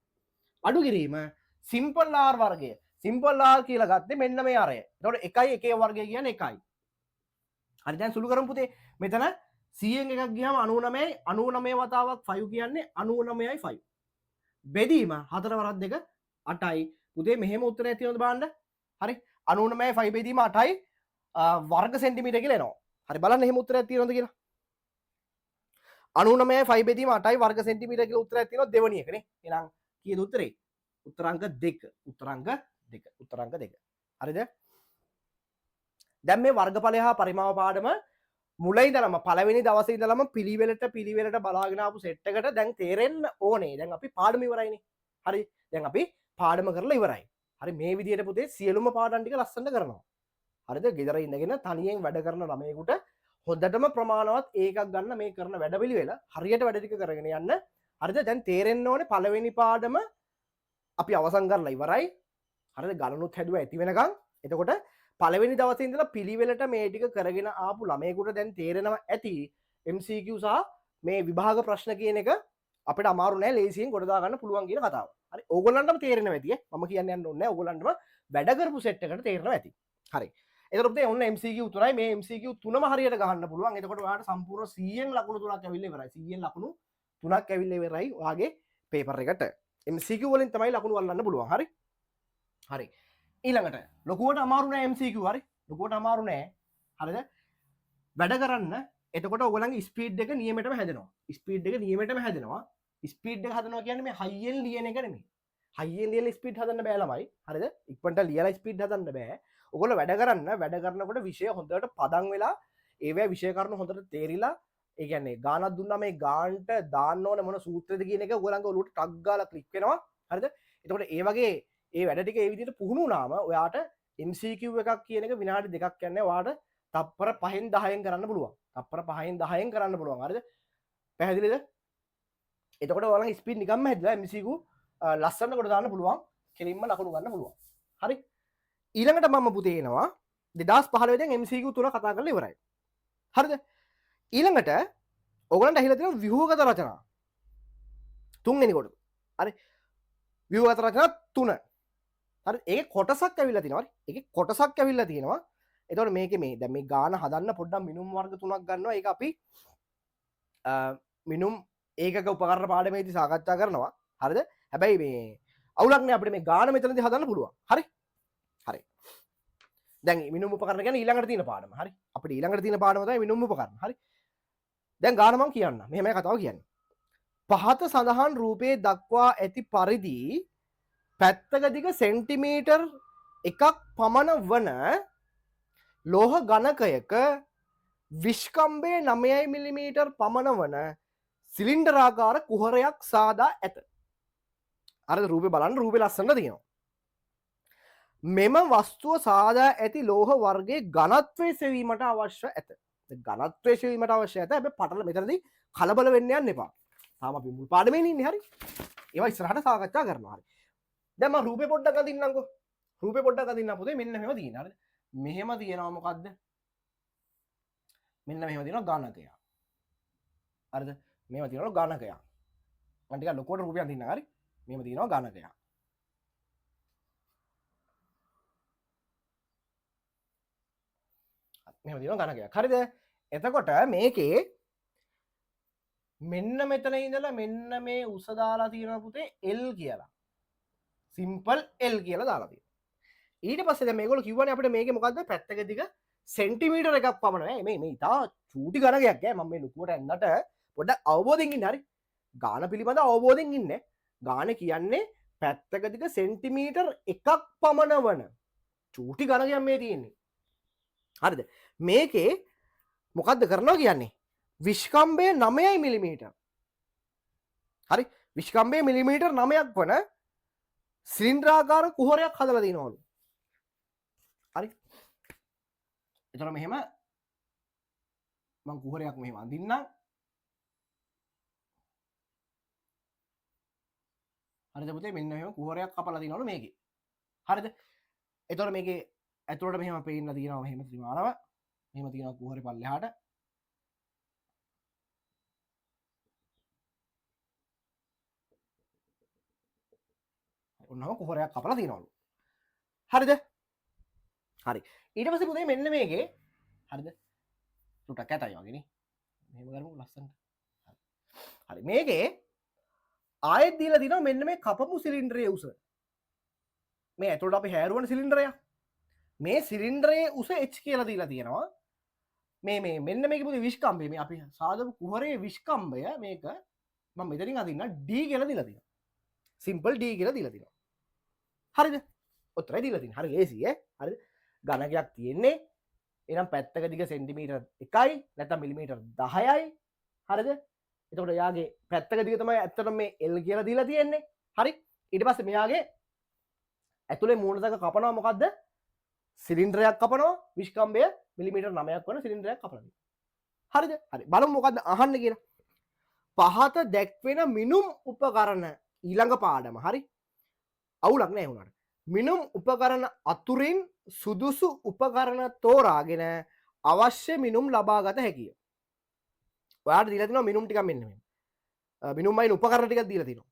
අඩු කිරීම සිම්පල් R වර්ගය. සිම්පල් R කියලා ගත්තේ මෙන්න මේ අරය. එතකොට 1යි 1 වර්ගය කියන්නේ 1යි. හරි. දැන් සුළු කරමු පුතේ. මෙතන 100න් එකක් ගියාම 99යි 99 වතාවක් 5 කියන්නේ 99යි 5. බෙදීම 4 වරක් 2 8යි. පුතේ මෙහෙම උත්තරයක් තියෙනවද බලන්න. හරි. 99යි 5 බෙදීම 8යි වර්ග සෙන්ටිමීටර කියලා එනවා. හරි බලන්න එහෙම උත්තරයක් තියෙනවද කියලා. 99යි 5 බෙදීම 8යි වර්ග සෙන්ටිමීටර කියලා උත්තරයක් තියෙනවා දෙවෙනි එකනේ. එහෙනම් කීයද උත්තරේ? උත්තරාංක 2. උත්තරාංක 2. උත්තරාංක 2. හරිද? දැන් මේ වර්ගඵලය හා පරිමාව පාඩම මුලින් ඉඳලම පළවෙනි දවසේ ඉඳලම පිළිවෙලට බලාගෙන ආපු සෙට් එකට දැන් තේරෙන්න ඕනේ. දැන් අපි පාඩම ඉවරයිනේ. හරි. දැන් අපි පාඩම කරලා ඉවරයි. හරි. මේ විදිහට පුතේ සියලුම පාඩම් ටික ලස්සනට කරනවා. හරිද? ගෙදර ඉඳගෙන තනියෙන් වැඩ කරන ළමයෙකුට හොඳටම ප්‍රමාණවත් ඒකක් ගන්න මේ කරන වැඩපිළිවෙල හරියට වැඩ ටික කරගෙන යන්න. හරිද? දැන් තේරෙන්න ඕනේ පළවෙනි පාඩම අපි අවසන් කරලා ඉවරයි. හරිද? ගණනුත් හැදුවා ඇති වෙනකන්. එතකොට පළවෙනි දවසේ ඉඳලා පිළිවෙලට මේ ටික කරගෙන ආපු ළමයෙකුට දැන් තේරෙනවා ඇති MCQ සහ මේ විභාග ප්‍රශ්න කියන එක අපිට අමාරු නෑ, ලේසියෙන් ගොඩ දා ගන්න පුළුවන් කියන කතාව. හරි. ඕගොල්ලන්ටම තේරෙනවා ඇති. මම කියන්න යන්න ඕනේ නෑ. ඕගොල්ලන්ටම වැඩ කරපු සෙට් එකට තේරෙනවා ඇති. හරි. එතකොට පුතේ ඔන්න MCQ 3යි. මේ MCQ 3ම හරියට ගහන්න පුළුවන්. එතකොට ඔයාලට සම්පූර්ණ 100න් ලකුණු 3ක් ඇවිල්ලා ඉවරයි. 100න් ලකුණු 3ක් ඇවිල්ලා ඉවරයි ඔයාගේ පේපර් එකට. MCQ වලින් තමයි ලකුණු අල්ලන්න පුළුවන්. හරි. හරි. ඊළඟට ලොකුවට අමාරු නෑ MCQ. හරි. ලොකුවට අමාරු නෑ. හරිද? වැඩ කරන්න. එතකොට ඔයගොල්ලන්ගේ ස්පීඩ් එක නියමෙටම හැදෙනවා. ස්පීඩ් එක නියමෙටම හැදෙනවා. ස්පීඩ් එක හදනවා කියන්නේ මේ හයියෙන් ලියන එක නෙමෙයි. හයියෙන් ලියලා ස්පීඩ් හදන්න බෑ ළමයි. හරිද? ඉක්මනට ලියලා ස්පීඩ් හදන්න බෑ. ඔයගොල්ලෝ වැඩ කරනකොට විෂය හොඳට පදම් වෙලා ඒවැ විෂය කරුණු හොඳට තේරිලා, ඒ කියන්නේ ගානක් දුන්නා මේ ගානට දාන්න ඕන මොන සූත්‍රයද කියන එක ඔයගොල්ලන්ගේ ඔලුවට ටක් ගාලා ක්ලික් වෙනවා. හරිද? එතකොට ඒ වගේ ඒ වැඩ ටික ඒ විදිහට පුහුණු වුණාම ඔයාට MCQ එකක් කියන එක විනාඩි 2ක් යන්නේ ඔයාට තප්පර 5න් 10න් කරන්න පුළුවන්. තප්පර 5න් 10න් කරන්න පුළුවන්. හරිද? පැහැදිලිද? එතකොට ඔයාලගේ ස්පීඩ් නිකම්ම හැදිලා MCQ ලස්සනට කොට දාන්න පුළුවන්. කෙලින්ම ලකුණු ගන්න පුළුවන්. හරි? ඊළඟට මම පුතේ එනවා 2015 දැන් MCQ 3 කතා කරලා ඉවරයි. හරිද? ඊළඟට ඔයගලන්ට ඇහිලා තියෙනවා ව්‍යුහගත රචනා. තුන්වෙනි කොට. හරි? ව්‍යුහගත රචනා 3. හරි? ඒකේ කොටසක් ඇවිල්ලා තිනවා. හරි? ඒකේ කොටසක් ඇවිල්ලා තියෙනවා. එතකොට මේකේ මේ දැන් මේ ගාන හදන්න පොඩ්ඩක් මිනුම් වර්ග 3ක් ගන්නවා. ඒක අපි මිනුම් ඒකක උපකරණ පාඩමේදී සාකච්ඡා කරනවා. හරිද? හැබැයි මේ අවුලක් නෑ, අපිට මේ ගාන මෙතනදී හදන්න පුළුවන්. හරි? හරි. දැන් මිනුම් උපකරණ කියන්නේ ඊළඟට තියෙන පාඩම. හරි? අපිට ඊළඟට තියෙන පාඩම තමයි මිනුම් උපකරණ. හරි? දැන් ගාන මම කියන්න. මෙහෙමයි කතාව කියන්නේ. පහත සඳහන් රූපයේ දක්වා ඇති පරිදි පැත්තක දිග සෙන්ටිමීටර් 1ක් පමණ වන ලෝහ ඝනකයක විශ්කම්බයේ 9 මිලිමීටර් පමණ වන සිලින්ඩරාකාර කුහරයක් සාදා ඇත. අර රූපේ බලන්න රූපේ ලස්සනට තියෙනවා. මෙම වස්තුව සාදා ඇති ලෝහ වර්ගයේ ඝනත්වය සෙවීමට අවශ්‍ය ඇත. ඝනත්වය සෙවීමට අවශ්‍ය ඇත. හැබැයි පටල මෙතනදී කලබල වෙන්න යන්න එපා. තාම අපි මුල් පාඩමේ ඉන්නේ හරි. ඒවා ඉස්සරහට සාකච්ඡා කරනවා හරි. දැන් මම රූපේ පොඩ්ඩක් අදින්නම්කෝ. රූපේ පොඩ්ඩක් අදින්න පුතේ මෙන්න මෙහෙම තියෙනවා හරිද? මෙහෙම තියෙනවා මොකද්ද? මෙන්න මෙහෙම තියෙනවා ඝනකයක්. හරිද? මෙහෙම තියෙනවා ඝනකයක්. මම ටිකක් ලොකුවට රූපයක් අදින්නම් හරි. මෙහෙම තියෙනවා ඝනකයක්. මෙහෙම තියෙනවා ඝනකයක්. හරිද? එතකොට මේකේ මෙන්න මෙතන ඉඳලා මෙන්න මේ උස දාලා තියෙනවා පුතේ L කියලා. සිම්පල් L කියලා දාලා තියෙනවා. ඊට පස්සේ දැන් මේගොල්ලෝ කිව්වනේ අපිට මේකේ මොකද්ද පැත්තක දිග සෙන්ටිමීටර එකක් පමණ නේ. මේ ඉතා චූටි ඝනකයක් ඈ. මම මේ ලොකුවට එන්නට පොඩ්ඩක් අවබෝධයෙන් ඉන්න හරි. ගාන පිළිබඳ අවබෝධයෙන් ඉන්න. ගාන කියන්නේ පැත්තක දිග සෙන්ටිමීටර් එකක් පමණ වන චූටි ඝනකයක් මේ තියෙන්නේ. හරිද? මේකේ මොකද්ද කරනවා කියන්නේ? විශ්කම්භය 9 මිලිමීටර්. හරි? විශ්කම්භය මිලිමීටර් 9ක් වන සිලින්ඩරාකාර කුහරයක් හදලා දිනවලු. හරි? එතන මෙහෙම මම කුහරයක් මෙහෙම අඳින්නම්. හරිද පුතේ? මෙන්න මෙහෙම කුහරයක් කපලා දිනවලු මේකේ. හරිද? එතකොට මේකේ ඇතුළට මෙහෙම පේන්න තියෙනවා මෙහෙම ත්‍රිමානව. මෙහෙම තියෙනවා කුහරේ පල්ලෙහාට. ඔන්නම කුහරයක් කපලා තියනවලු. හරිද? හරි. ඊට පස්සේ පුතේ මෙන්න මේකේ හරිද? ටුටක් ඇතයි වගේ නේ. මෙහෙම කරමු ලස්සනට. හරි. මේකේ ආයෙත් දීලා තිනවා මෙන්න මේ කපපු සිලින්ඩරයේ උස. මේ ඇතුළට අපි හැරුවන සිලින්ඩරයක්. මේ සිලින්ඩරයේ උස h කියලා දීලා තියෙනවා. මේ මෙන්න මේකේ පුතේ විශ්කම්භය මේ අපි සාදපු කුහරයේ විශ්කම්භය මේක මම මෙතනින් අදින්න d කියලා දීලා තියෙනවා. සිම්පල් d කියලා දීලා තියෙනවා. හරිද? ඔතරයි දීලා තියෙන්නේ. හරි ලේසි ඈ. හරිද? ඝනකයක් තියෙන්නේ. එහෙනම් පැත්තක දිග සෙන්ටිමීටර් 1යි නැත්නම් මිලිමීටර් 10යි. හරිද? එතකොට යාගේ පැත්තක දිග තමයි ඇත්තටම මේ L කියලා දීලා තියෙන්නේ. හරි? ඊට පස්සේ මෙයාගේ ඇතුලේ මූණතක කපනවා මොකද්ද? සිලින්ඩරයක් කපනවා විශ්කම්භය මිලිමීටර් 9ක් වන සිලින්ඩරයක් කපලා දෙනවා. හරිද? හරි. බලමු මොකද්ද අහන්න කියලා. පහත දැක්වෙන මිනුම් උපකරණ ඊළඟ පාඩම. හරි? අවුලක් නෑ උනාට. මිනුම් උපකරණ අතුරින් සුදුසු උපකරණ තෝරාගෙන අවශ්‍ය මිනුම් ලබා ගත හැකිය. ඔයාලට දීලා තිනවා මිනුම් ටිකක් මෙන්න මෙහෙම. මිනුම් වයින් උපකරණ ටිකක් දීලා තිනවා.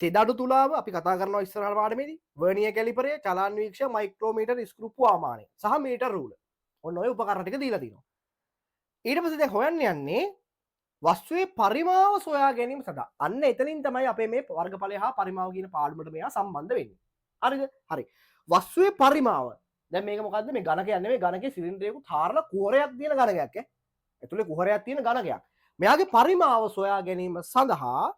තෙදඩු තුලාව අපි කතා කරනවා ඉස්සරහට පාඩමේදී වර්නියර් කැලිපරය, චලන වීක්ෂක, මායික්‍රෝමීටර්, ස්ක්‍රූ පුවාමානය සහ මීටර් රූලර්. ඔන්න ඔය උපකරණ ටික දීලා තිනවා. ඊට පස්සේ දැන් හොයන්න යන්නේ වස්තුවේ පරිමාව සොයා ගැනීම සඳහා. අන්න එතනින් තමයි අපේ මේ වර්ගඵලය හා පරිමාව කියන පාඩමට මෙයා සම්බන්ධ වෙන්නේ. හරිද? හරි. වස්තුවේ පරිමාව. දැන් මේක මොකද්ද? මේ ඝනකයක් නෙමෙයි ඝනකයේ සිලින්ඩරයක තාරලා කුහරයක් තියෙන ඝනකයක් ඈ. ඇතුලේ කුහරයක් තියෙන ඝනකයක්. මෙයාගේ පරිමාව සොයා ගැනීම සඳහා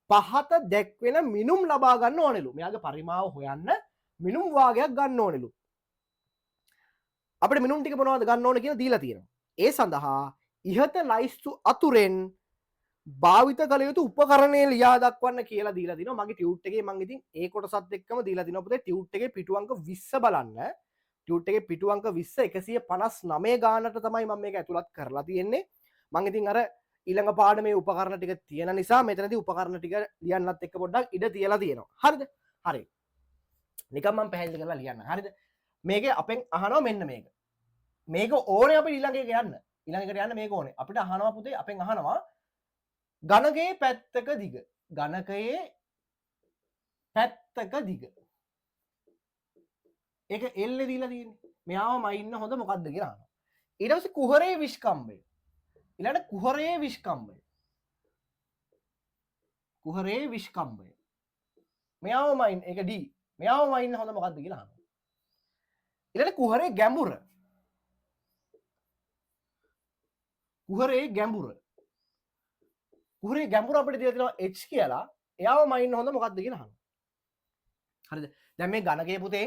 පහත දැක්වෙන මිනුම් ලබා ගන්න ඕනෙලු. මෙයාගේ පරිමාව හොයන්න මිනුම් වාගයක් ගන්න ඕනෙලු. අපිට මිනුම් ටික මොනවද ගන්න ඕන කියලා දීලා තියෙනවා. ඒ සඳහා ඉහත ලයිස්තු අතුරෙන් භාවිත කළ යුතු උපකරණය ලියා දක්වන්න කියලා දීලා තිනවා. මගේ ටියුට් එකේ මම ඉතින් ඒ කොටසත් එක්කම දීලා තිනවා පුතේ. ටියුට් එකේ පිටු අංක 20 බලන්න. ටියුට් එකේ පිටු අංක 20 159 ගානට තමයි මම මේක ඇතුළත් කරලා තියෙන්නේ. මම ඉතින් අර ඊළඟ පාඩමේ උපකරණ ටික තියෙන නිසා මෙතනදී උපකරණ ටික ලියන්නත් එක්ක පොඩ්ඩක් ඉඩ තියලා තියෙනවා. හරිද? හරි. නිකන් මම පැහැදිලි කරලා ලියන්න. හරිද? මේකේ අපෙන් අහනවා මෙන්න මේක. මේක ඕනේ අපි ඊළඟ එක යන්න. ඊළඟ එකට යන්න මේක ඕනේ. අපිට අහනවා පුතේ අපෙන් අහනවා ඝනකයේ පැත්තක දිග. ඝනකයේ පැත්තක දිග. ඒක L දීලා තියෙන්නේ. මෙයාවම ඉන්න හොඳ මොකද්ද කියලා අහනවා. ඊට පස්සේ කුහරයේ විශ්කම්භය. ඊළඟට කුහරයේ විශ්කම්භය. කුහරයේ විශ්කම්භය. මෙයාවම ඉන්න ඒක D. මෙයාවම ඉන්න හොඳ මොකද්ද කියලා අහනවා. ඊළඟට කුහරයේ ගැඹුර. කුහරයේ ගැඹුර. කුහරයේ ගැඹුර අපිට දීලා තියෙනවා h කියලා. එයාවම ඉන්න හොඳ මොකද්ද කියලා අහනවා. හරිද? දැන් මේ ඝනකයේ පුතේ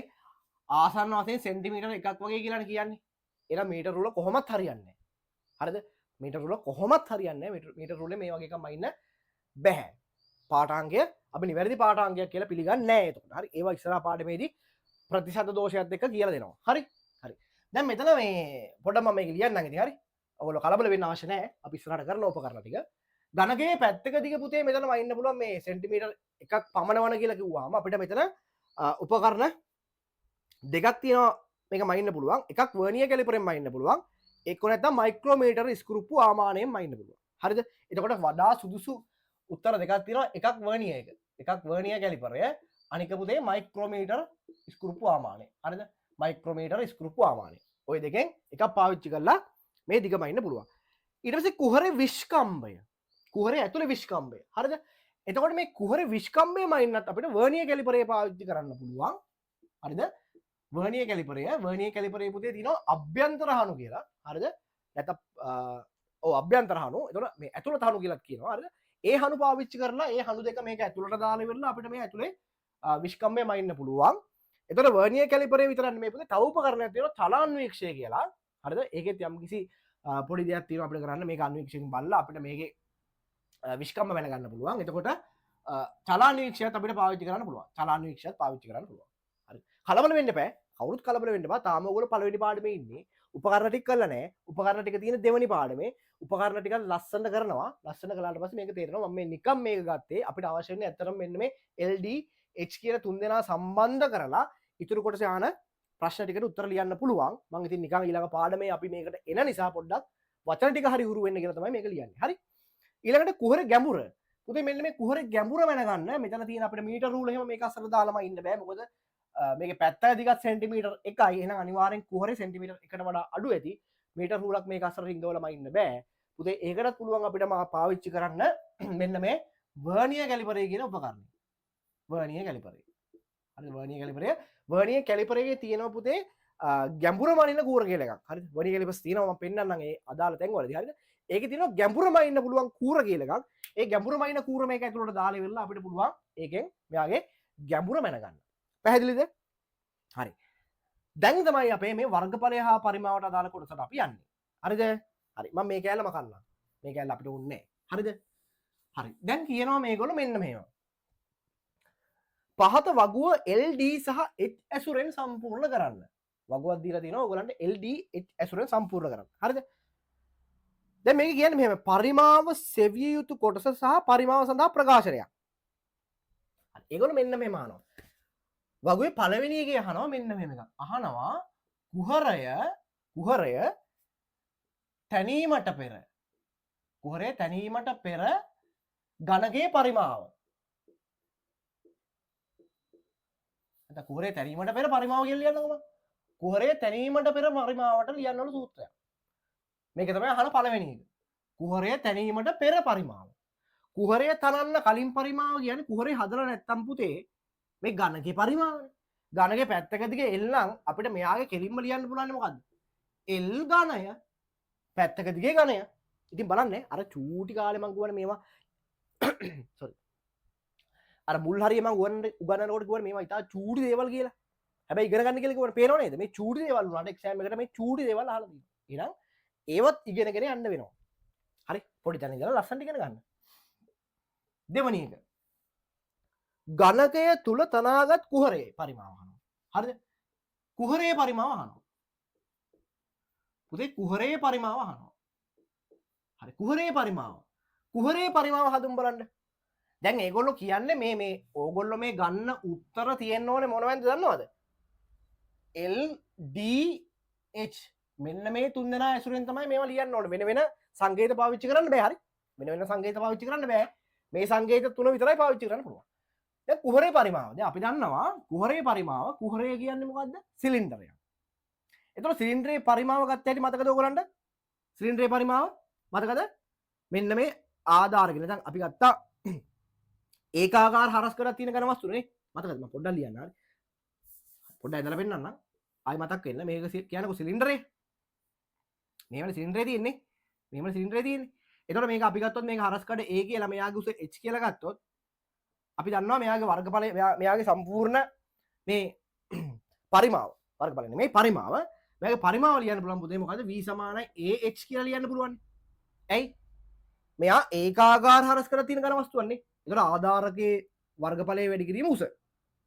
ආසන්න වශයෙන් සෙන්ටිමීටර එකක් වගේ කියලානේ කියන්නේ. එහෙනම් මීටර රූල කොහොමත් හරියන්නේ නැහැ. හරිද මීටර් රූල කොහොමත් හරියන්නේ මීටර් රූලේ මේ වගේ එකක් මයින්න බෑ පාඨාංගය අපි නිවැරදි පාඨාංගයක් කියලා පිළිගන්නේ නැහැ එතකොට හරි ඒවා ඉස්සරහා පාඩමේදී ප්‍රතිශත දෝෂයත් එක්ක කියලා දෙනවා හරි හරි දැන් මෙතන මේ පොඩ්ඩක් මම මේක ලියන්නම් ඉතින් හරි ඔයගොල්ලෝ කලබල වෙන්න අවශ්‍ය නැහැ අපි ඉස්සරහට කරන උපකරණ ටික ඝනකයේ පැත්තක දිග පුතේ මෙතන වයින්න පුළුවන් මේ සෙන්ටිමීටර් එකක් පමණවන කියලා කිව්වම අපිට මෙතන උපකරණ දෙකක් තියෙනවා මේක මයින්න පුළුවන් එකක් වර්නියර් කැලිපරෙන් මයින්න පුළුවන් එක්ක නැත්නම් මයික්‍රෝමීටර් ස්ක්‍රූප්පු ආමානයෙන් මයින්න පුළුවන් හරිද එතකොට වඩා සුදුසු උත්තර දෙකක් තියෙනවා එකක් වර්නියර් එකක් වර්නියර් කැලිපරය අනික පුතේ මයික්‍රෝමීටර් ස්ක්‍රූප්පු ආමානය හරිද මයික්‍රෝමීටර් ස්ක්‍රූප්පු ආමානය ඔය දෙකෙන් එකක් පාවිච්චි කරලා මේ දිග මයින්න පුළුවන් ඊට පස්සේ කුහරේ විස්කම්භය කුහරේ ඇතුලේ විස්කම්භය හරිද එතකොට මේ කුහරේ විස්කම්භය මයින්නත් අපිට වර්නියර් කැලිපරේ පාවිච්චි කරන්න පුළුවන් හරිද වර්නියර් කැලිපරේ පුතේ තියෙනවා අභ්‍යන්තර හණු කියලා හරිද නැත්නම් ඔව් අභ්‍යන්තර හණු එතකොට මේ ඇතුළත හණු කියලාත් කියනවා හරිද ඒ හණු පාවිච්චි කරලා ඒ හණු දෙක මේක ඇතුළට දාලා ඉවරලා අපිට මේ ඇතුලේ විස්කම්භය මයින්න පුළුවන් එතකොට වර්නියර් කැලිපරේ විතරක් නෙමෙයි පුතේ තව උපකරණයක් තියෙනවා චලාන්වීක්ෂය කියලා හරිද ඒකෙත් යම්කිසි පොඩි දෙයක් තියෙනවා අපිට කරන්න මේක අන්වීක්ෂයෙන් බලලා අපිට මේකේ විස්කම්භ වෙන ගන්න පුළුවන් එතකොට චලාන්වීක්ෂයත් අපිට පාවිච්චි කරන්න පුළුවන් චලාන්වීක්ෂයත් පාවිච්චි කරන්න පුළුවන් හරි කලබල වෙන්න එපා කවුරුත් කලබල වෙන්න එපා තාම ඔයගොල්ලෝ පළවෙනි පාඩමේ ඉන්නේ උපකරණ ටික කරලා නැහැ උපකරණ ටික තියෙන දෙවෙනි පාඩමේ උපකරණ ටික ලස්සනට කරනවා ලස්සන කළාට පස්සේ මේක තේරෙනවා මම මේ නිකම් මේක ගත්තේ අපිට අවශ්‍ය වෙන්නේ ඇත්තටම මෙන්න මේ LD H කියන තුන් දෙනා සම්බන්ධ කරලා ඉතුරු කොටස ආන ප්‍රශ්න ටිකට උත්තර ලියන්න පුළුවන් මම ඉතින් නිකන් ඊළඟ පාඩමේ අපි මේකට එන නිසා පොඩ්ඩක් වචන ටික හරි හුරු වෙන්න කියලා තමයි මේක ලියන්නේ හරි ඊළඟට කුහරේ ගැඹුර පුතේ මෙන්න මේ කුහරේ ගැඹුර වෙනගන්න මෙතන තියෙන අපිට මීටර් රූල එහෙම මේක අස්සට දාලාම ඉන්න බෑ මොකද මේක පැත්ත දිගත් සෙන්ටිමීටර් 1යි එහෙනම් අනිවාර්යෙන් කුහරේ සෙන්ටිමීටර් 1කට වඩා අඩු ඇති මීටර් රූලක් මේක අස්සට රිංගවලම ඉන්න බෑ පුතේ ඒකටත් පුළුවන් අපිට පාවිච්චි කරන්න මෙන්න මේ වර්නියර් කැලිපරේ කියන උපකරණය වර්නියර් කැලිපරේ හරි වර්නියර් කැලිපරේ තියෙනවා පුතේ ගැඹුර මනින කූර කියලා එකක් හරිද වර්නියර් කැලිපර්ස් තියෙනවා මම පෙන්නන්නම් ඒ අදාළ තැන් වලදී හරිද ඒකේ තියෙනවා ගැඹුර මනින්න පුළුවන් කූර කියලා එකක් ඒ ගැඹුර මනින කූර මේක ඇතුළට දාලා ඉවරලා අපිට පුළුවන් ඒකෙන් මෙයාගේ ගැඹුර මැනගන්න පැහැදිලිද හරි දැන් තමයි අපේ මේ වර්ගඵලය හා පරිමාවට අදාළ කොටසට අපි යන්නේ හරිද හරි මම මේ කැලම කන්නම් මේ කැලල අපිට උන්නේ හරිද හරි දැන් කියනවා මේගොල්ලෝ මෙන්න මෙහෙම පහත වගුව LD සහ H ඇසුරෙන් සම්පූර්ණ කරන්න වගුවක් දීලා තිනවා ඔයගලන්ට LD H ඇසුරෙන් සම්පූර්ණ කරන්න හරිද දැන් මේක කියන්නේ මෙහෙම පරිමාව සෙවිය යුතු කොටස සහ පරිමාව සඳහා ප්‍රකාශනයක් හරි ඒගොල්ලෝ මෙන්න මෙහෙම අහනවා වගුවේ පළවෙනි එකේ අහනවා මෙන්න මෙහෙම එකක් අහනවා කුහරය තැනීමට පෙර ඝනකයේ පරිමාව නැත්නම් කුහරේ තැනීමට පෙර පරිමාව කියලා ලියන්නකො මම කුහරේ තැනීමට පෙර පරිමාවට ලියන්න ඕන සූත්‍රයක් මේක තමයි අහන පළවෙනි එක කුහරේ තැනීමට පෙර පරිමාව කුහරේ තනන්න කලින් පරිමාව කියන්නේ කුහරේ හදලා නැත්තම් පුතේ මේ ඝනකයේ පරිමාවනේ ඝනකයේ පැත්තක දිගේ L නම් අපිට මෙයාගේ කෙලින්ම ලියන්න පුළුවන් මොකද්ද L ඝනය පැත්තක දිගේ ඝනය ඉතින් බලන්න අර චූටි කාලේ මම කියවනේ මේවා sorry අර මුල් හරිය මම උගන්නනකොට කිව්වනේ මේවා ඉතා චූටි දේවල් කියලා හැබැයි ඉගෙන ගන්න කියලා කිව්වනේ පේනව නේද මේ චූටි දේවල් වුණාට එක්සෑම් එකට මේ චූටි දේවල් අහලා තියෙනවා එහෙනම් ඒවත් ඉගෙනගෙන යන්න වෙනවා හරි පොඩි තැන ඉඳලා ලස්සනට ඉගෙන ගන්න දෙවැනි එක ඝනකය තුල තනාගත් කුහරයේ පරිමාව අහනවා හරිද කුහරයේ පරිමාව අහනවා පුතේ කුහරයේ පරිමාව අහනවා හරි කුහරයේ පරිමාව හදුම් බලන්න දැන් ඒගොල්ලෝ කියන්නේ මේ ඕගොල්ලෝ මේ ගන්න උත්තර තියෙන්න ඕනේ මොනවද දන්නවද LDH මෙන්න මේ තුන් දෙනා ඇසුරෙන් තමයි මේවා ලියන්න ඕනේ වෙන වෙන සංකේත පාවිච්චි කරන්න බෑ හරි වෙන සංකේත පාවිච්චි කරන්න බෑ මේ සංකේත තුන විතරයි පාවිච්චි කරන්න පුළුවන් දැන් කුහරේ පරිමාව දැන් අපි දන්නවා කුහරේ පරිමාව කුහරය කියන්නේ මොකද්ද සිලින්ඩරයක් එතකොට සිලින්ඩරේ පරිමාව ගත්ත හැටි මතකද ඔයගලන්ට සිලින්ඩරේ පරිමාව මතකද මෙන්න මේ ආධාරගෙන දැන් අපි ගත්තා ඒකාකාර හරස්කඩක් තියෙන ඝන වස්තුනේ මතකද මම පොඩ්ඩක් ලියන්න හරි පොඩ්ඩක් ඉඳලා පෙන්නන්නම් ආයි මතක් වෙන්න මේක කියනකො සිලින්ඩරේ මේවනේ සිලින්ඩරේ තියෙන්නේ එතකොට මේක අපි ගත්තොත් මේක හරස්කඩ A කියලා මෙයාගේ උස H කියලා ගත්තොත් අපි දන්නවා මෙයාගේ වර්ගඵලය මෙයාගේ සම්පූර්ණ මේ පරිමාව වර්ගඵලය නෙමෙයි පරිමාව මේක පරිමාව ලියන්න පුළුවන් පුතේ මොකද v සමානයි ah කියලා ලියන්න පුළුවන්. ඇයි? මෙයා ඒකාකාර හරස් කරලා තියෙන ඝන වස්තුවන්නේ. ඒතර ආධාරකයේ වර්ගඵලය වැඩි කිරීම උස.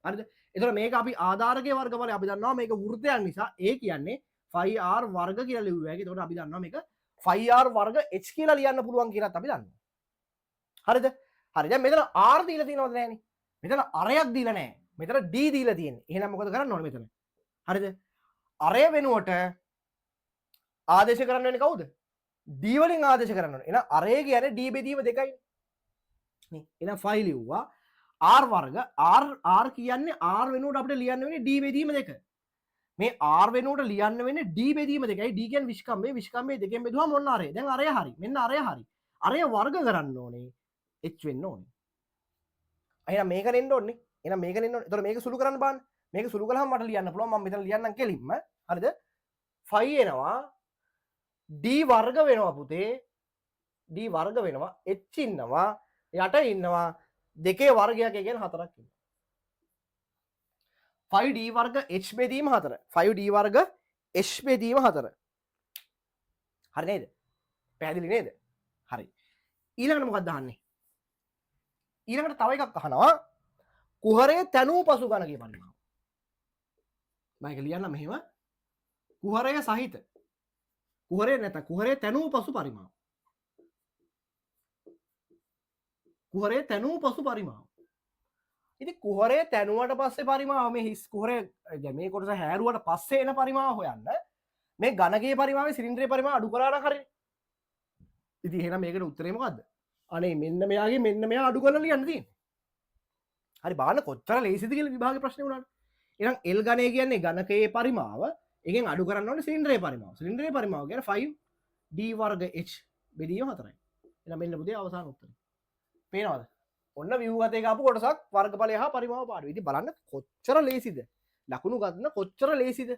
හරිද? ඒතර මේක අපි ආධාරකයේ වර්ගඵලය අපි දන්නවා මේක වෘත්තයක් නිසා a කියන්නේ phi r වර්ග කියලා ලියුවා හැකි. ඒතකොට අපි දන්නවා මේක phi r වර්ග h කියලා ලියන්න පුළුවන් කියලාත් අපි දන්නවා. හරිද? හරි. දැන් මෙතන r දීලා තියෙනවද නැහනේ? මෙතන අරයක් දීලා නැහැ. මෙතන d දීලා තියෙන්නේ. එහෙනම් මොකද කරන්න ඕනේ මෙතන? හරිද? අරය වෙනුවට ආදේශ කරන්න වෙන්නේ කවුද? d වලින් ආදේශ කරන්න ඕනේ. එහෙනම් අරය කියන්නේ d බෙදීම දෙකයි. නේ. එහෙනම් phi ලිව්වා r වර්ග r කියන්නේ r වෙනුවට අපිට ලියන්න වෙන්නේ d බෙදීම දෙක. මේ r වෙනුවට ලියන්න වෙන්නේ d බෙදීම දෙකයි. d කියන්නේ විස්කම්භය. විස්කම්භය දෙකෙන් බෙදුවම මොන අරය? දැන් අරය හරි. මෙන්න අරය හරි. අරය වර්ග කරන්න ඕනේ. h වෙන්න ඕනේ. එහෙනම් මේක නෙන්න ඕනේ. එහෙනම් මේක නෙන්න ඕනේ. එතකොට මේක සුළු කරන්න බලන්න. මේක සුළු කළාම මට ලියන්න පුළුවන්. මම මෙතන ලියන්නම් කෙලින්ම. හරිද? phi එනවා d වර්ග වෙනවා පුතේ. d වර්ග වෙනවා. h ඉන්නවා. යට ඉන්නවා. දෙකේ වර්ගයක් කියන්නේ 4ක් ඉන්නවා. 5d වර්ග h බෙදීම 4. 5d වර්ග h බෙදීම 4. හරි නේද? පැහැදිලි නේද? හරි. ඊළඟට මොකක්ද අහන්නේ? ඊළඟට තව එකක් අහනවා. කුහරයේ තැනූ පසු ගණකයේ පරිමාව. මම ඒක ලියන්න මෙහෙම. කුහරය සහිත. කුහරය නැත. කුහරයේ තැනූ පසු පරිමාව. කුහරයේ තැනූ පසු පරිමාව. ඉතින් කුහරයේ තැනුවට පස්සේ පරිමාව මේ හිස් කුහරය මේ කොටස හැරුවට පස්සේ එන පරිමාව හොයන්න මේ ඝනකයේ පරිමාවේ සිලින්ඩරයේ පරිමාව අඩු කරා නම් හරිනේ. ඉතින් එහෙනම් මේකට උත්තරේ මොකද්ද? අනේ මෙන්න මෙයාගේ මෙන්න මෙයා අඩු කරලා ලියන්න තියෙන්නේ. හරි බලන්න කොච්චර ලේසිද කියලා විභාගේ ප්‍රශ්නේ වුණාට. එහෙනම් L ඝනය කියන්නේ ඝනකයේ පරිමාව. එකෙන් අඩු කරන්න ඕනේ සිලින්ඩරයේ පරිමාව. සිලින්ඩරයේ පරිමාව කියන්නේ 5d වර්ග h බෙදීම 4යි. එහෙනම් මෙන්න පුතේ අවසාන උත්තරේ. පේනවද? ඔන්න ව්‍යුහගත එක ආපු කොටසක් වර්ගඵලය හා පරිමාව පාඩුවේ. ඉතින් බලන්න කොච්චර ලේසිද? ලකුණු ගන්න කොච්චර ලේසිද?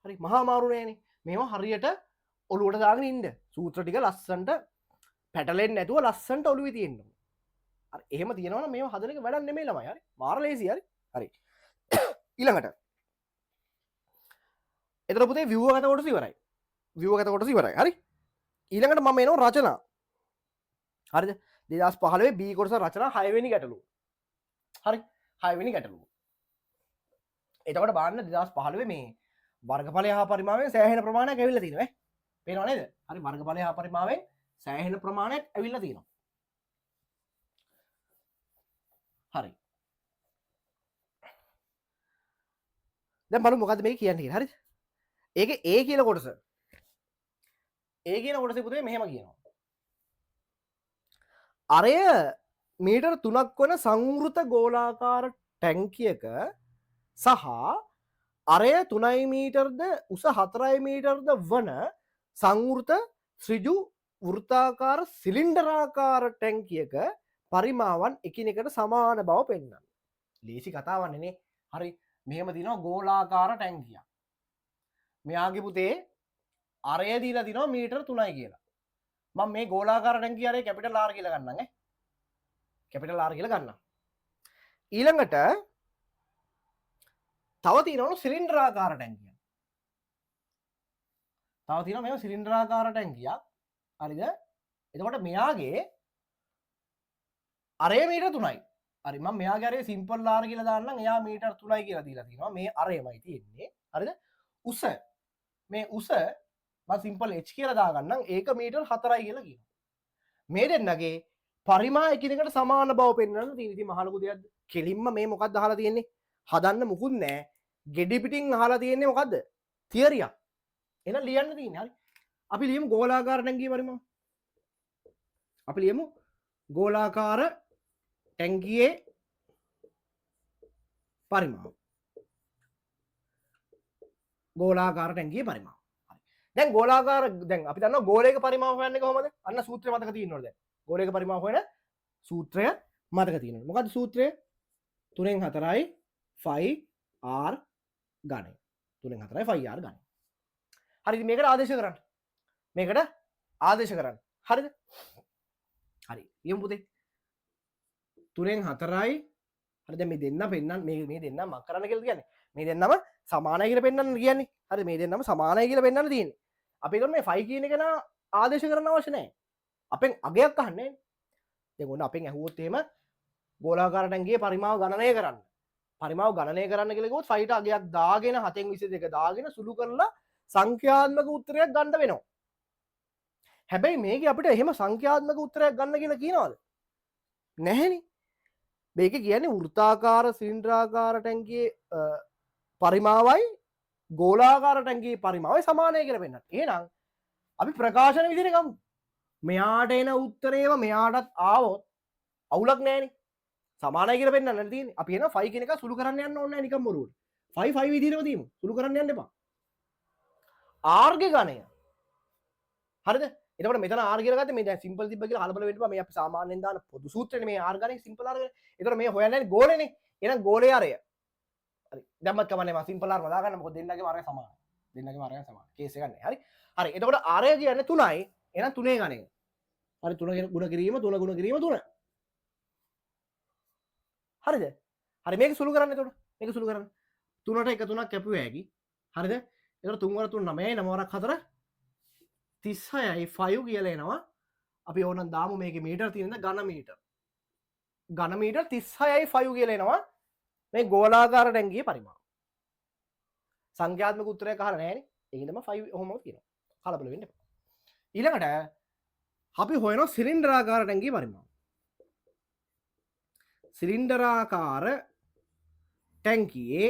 හරි මහා අමාරු නෑනේ. මේවා හරියට ඔලුවට දාගෙන ඉන්න. සූත්‍ර ටික ලස්සනට පැටලෙන්නේ නැතුව ලස්සනට ඔලුවේ තියෙන්න ඕනේ. හරි එහෙම තියෙනවනම් මේවා හදන එක වැඩක් නෙමෙයි ළමයි. හරි මාර ලේසි හරි. හරි. ඊළඟට. එතන පුතේ ව්‍යුහගත කොටස ඉවරයි. ව්‍යුහගත කොටස ඉවරයි. හරි. ඊළඟට මම එනවා රචනා. හරිද? 2015 B කොටස රචනා 6 වෙනි ගැටලුව. හරි 6 වෙනි ගැටලුව. එතකොට බලන්න 2015 මේ වර්ගඵලය හා පරිමාවෙන් සෑහෙන ප්‍රමාණයක් ඇවිල්ලා තියෙනවා ඈ. පේනව නේද? හරි වර්ගඵලය හා පරිමාවෙන් සෑහෙන ප්‍රමාණයක් ඇවිල්ලා තියෙනවා. හරි. දැන් බලමු මොකද්ද මේ කියන්නේ කියලා. හරිද? ඒකේ A කියන කොටස. A කියන කොටසේ පුතේ මෙහෙම කියනවා. අරය මීටර් 3ක් වන සංවෘත ගෝලාකාර ටැංකියක සහ අරය 3 මීටර්ද උස 4 මීටර්ද වන සංවෘත ත්‍රිජු වෘත්තාකාර සිලින්ඩරාකාර ටැංකියක පරිමාවන් එකිනෙකට සමාන බව පෙන්වන්න. ලේසි කතාවක් නේ. හරි මෙහෙම දිනවා ගෝලාකාර ටැංකියක්. මෙයාගේ පුතේ අරය දීලා දිනවා මීටර් 3යි කියලා. මම මේ ගෝලාකාර ටැංකිය අරේ කැපිටල් R කියලා ගන්නම් ඈ. කැපිටල් R කියලා ගන්නම්. ඊළඟට තව තියෙනවා සිලින්ඩරාකාර ටැංකියක්. තව තියෙනවා මේව සිලින්ඩරාකාර ටැංකියක්. හරිද? එතකොට මෙයාගේ අරය මීටර් 3යි. හරි මම මෙයාගේ අරේ සිම්පල් R කියලා දාන්නම්. එයා මීටර් 3යි කියලා දීලා තියෙනවා. මේ අරයමයි තියෙන්නේ. හරිද? උස මේ උස මම සිම්පල් h කියලා දාගන්නම්. ඒක මීටර් 4යි කියලා කියනවා. මේ දෙන්නගේ පරිමා එකිනෙකට සමාන බව පෙන්වන්න තියෙන ඉතින් මහ ලොකු දෙයක්ද? කෙලින්ම මේ මොකක්ද අහලා තියෙන්නේ? හදන්න මුකුත් නැහැ. ගෙඩි පිටින් අහලා තියෙන්නේ මොකද්ද? තියරියක්. එහෙනම් ලියන්න තියෙන්නේ. හරි. අපි ලියමු ගෝලාකාර ටැංකියේ පරිමාව. අපි ලියමු ගෝලාකාර ටැංකියේ පරිමාව. ගෝලාකාර ටැංකියේ පරිමාව. දැන් ගෝලාකාර දැන් අපි දන්නවා ගෝලයක පරිමාව හොයන්නේ කොහොමද? අන්න සූත්‍රය මතක තියෙනවද දැන්? ගෝලයක පරිමාව හොයන සූත්‍රය මතක තියෙනවද? මොකද්ද සූත්‍රය? 3න් 4යි 5r ගණය. 3න් 4යි 5r ගණය. හරිද? මේකට ආදේශ කරන්න. මේකට ආදේශ කරන්න. හරිද? හරි. යමු පුතේ. 3න් 4යි හරි දැන් මේ දෙන්න පෙන්නන්න මේ දෙන්න මක් කරන්න කියලා කියන්නේ. මේ දෙන්නම සමානයි කියලා පෙන්නන්න කියන්නේ. හරි මේ දෙන්නම සමානයි කියලා පෙන්වන්න තියෙන්නේ. අපි ඒකට මේ 5 කියන එක නා ආදේශ කරන්න අවශ්‍ය නැහැ. අපෙන් අගයක් අහන්නේ නැහැ. දැන් ඔන්න අපෙන් ඇහුවොත් එහෙම ගෝලාකාර ටැංකියේ පරිමාව ගණනය කරන්න. පරිමාව ගණනය කරන්න කියලා කිව්වොත් 5ට අගයක් දාගෙන 7න් 22 දාගෙන සුළු කරලා සංඛ්‍යාත්මක උත්තරයක් ගන්න වෙනවා. හැබැයි මේකේ අපිට එහෙම සංඛ්‍යාත්මක උත්තරයක් ගන්න කියලා කියනවාද? නැහැනේ. මේක කියන්නේ වෘත්තාකාර සිලින්ඩරාකාර ටැංකියේ පරිමාවයි ගෝලාකාර ටැංකියේ පරිමාවයි සමානයි කියලා පෙන්නන්න. එහෙනම් අපි ප්‍රකාශන විදිහට ගමු. මෙයාට එන උත්තරේව මෙයාටත් ආවොත් අවුලක් නැහැනේ. සමානයි කියලා පෙන්නන්න තියෙන්නේ. අපි එන 5 කියන එක සුළු කරන්න යන්න ඕනේ නැහැ නිකන් බොරුවට. 5 විදිහටම තියමු. සුළු කරන්න යන්න එපා. R ගේ ගණය. හරිද? එතකොට මෙතන R කියලා ගත්තේ මේ දැන් සිම්පල් තිබ්බ කියලා කලබල වෙන්න එපා. මේ අපි සාමාන්‍යයෙන් දාන පොදු සූත්‍රනේ මේ R ගණේ සිම්පල් R ගණේ. එතකොට මේ හොයන්නේ ගෝලෙනේ. එහෙනම් ගෝලයේ අරය. හරි. දැම්මත් කමන්නේ මම සිම්පල් R වදා ගන්න. මොකද දෙන්නගේම අරය සමානයි. දෙන්නගේම අරය සමානයි. කේස් එකක් නැහැ. හරි. හරි. එතකොට R කියන්නේ 3යි. එහෙනම් 3 ගණය. හරි 3 ගුණ කිරීම 3 ගුණ කිරීම 3. හරිද? හරි මේක සුළු කරන්න එතකොට. මේක සුළු කරන්න. 3ට 1 3ක් කැපුවේ හැකි. හරිද? එතකොට 3 වර 3 9යි 9 වරක් 4 36යි 5 කියලා එනවා. අපි ඕනනම් දාමු මේකේ මීටර තියෙනද ඝන මීටර. ඝන මීටර 36යි 5 කියලා එනවා. මේ ගෝලාකාර ටැංකියේ පරිමාව. සංඛ්‍යාත්මක උත්තරයක් අහලා නැහැ නේ. ඒ හින්දාම 5 ඔහොම කියනවා. කලබල වෙන්න එපා. ඊළඟට අපි හොයනවා සිලින්ඩරාකාර ටැංකියේ පරිමාව. සිලින්ඩරාකාර ටැංකියේ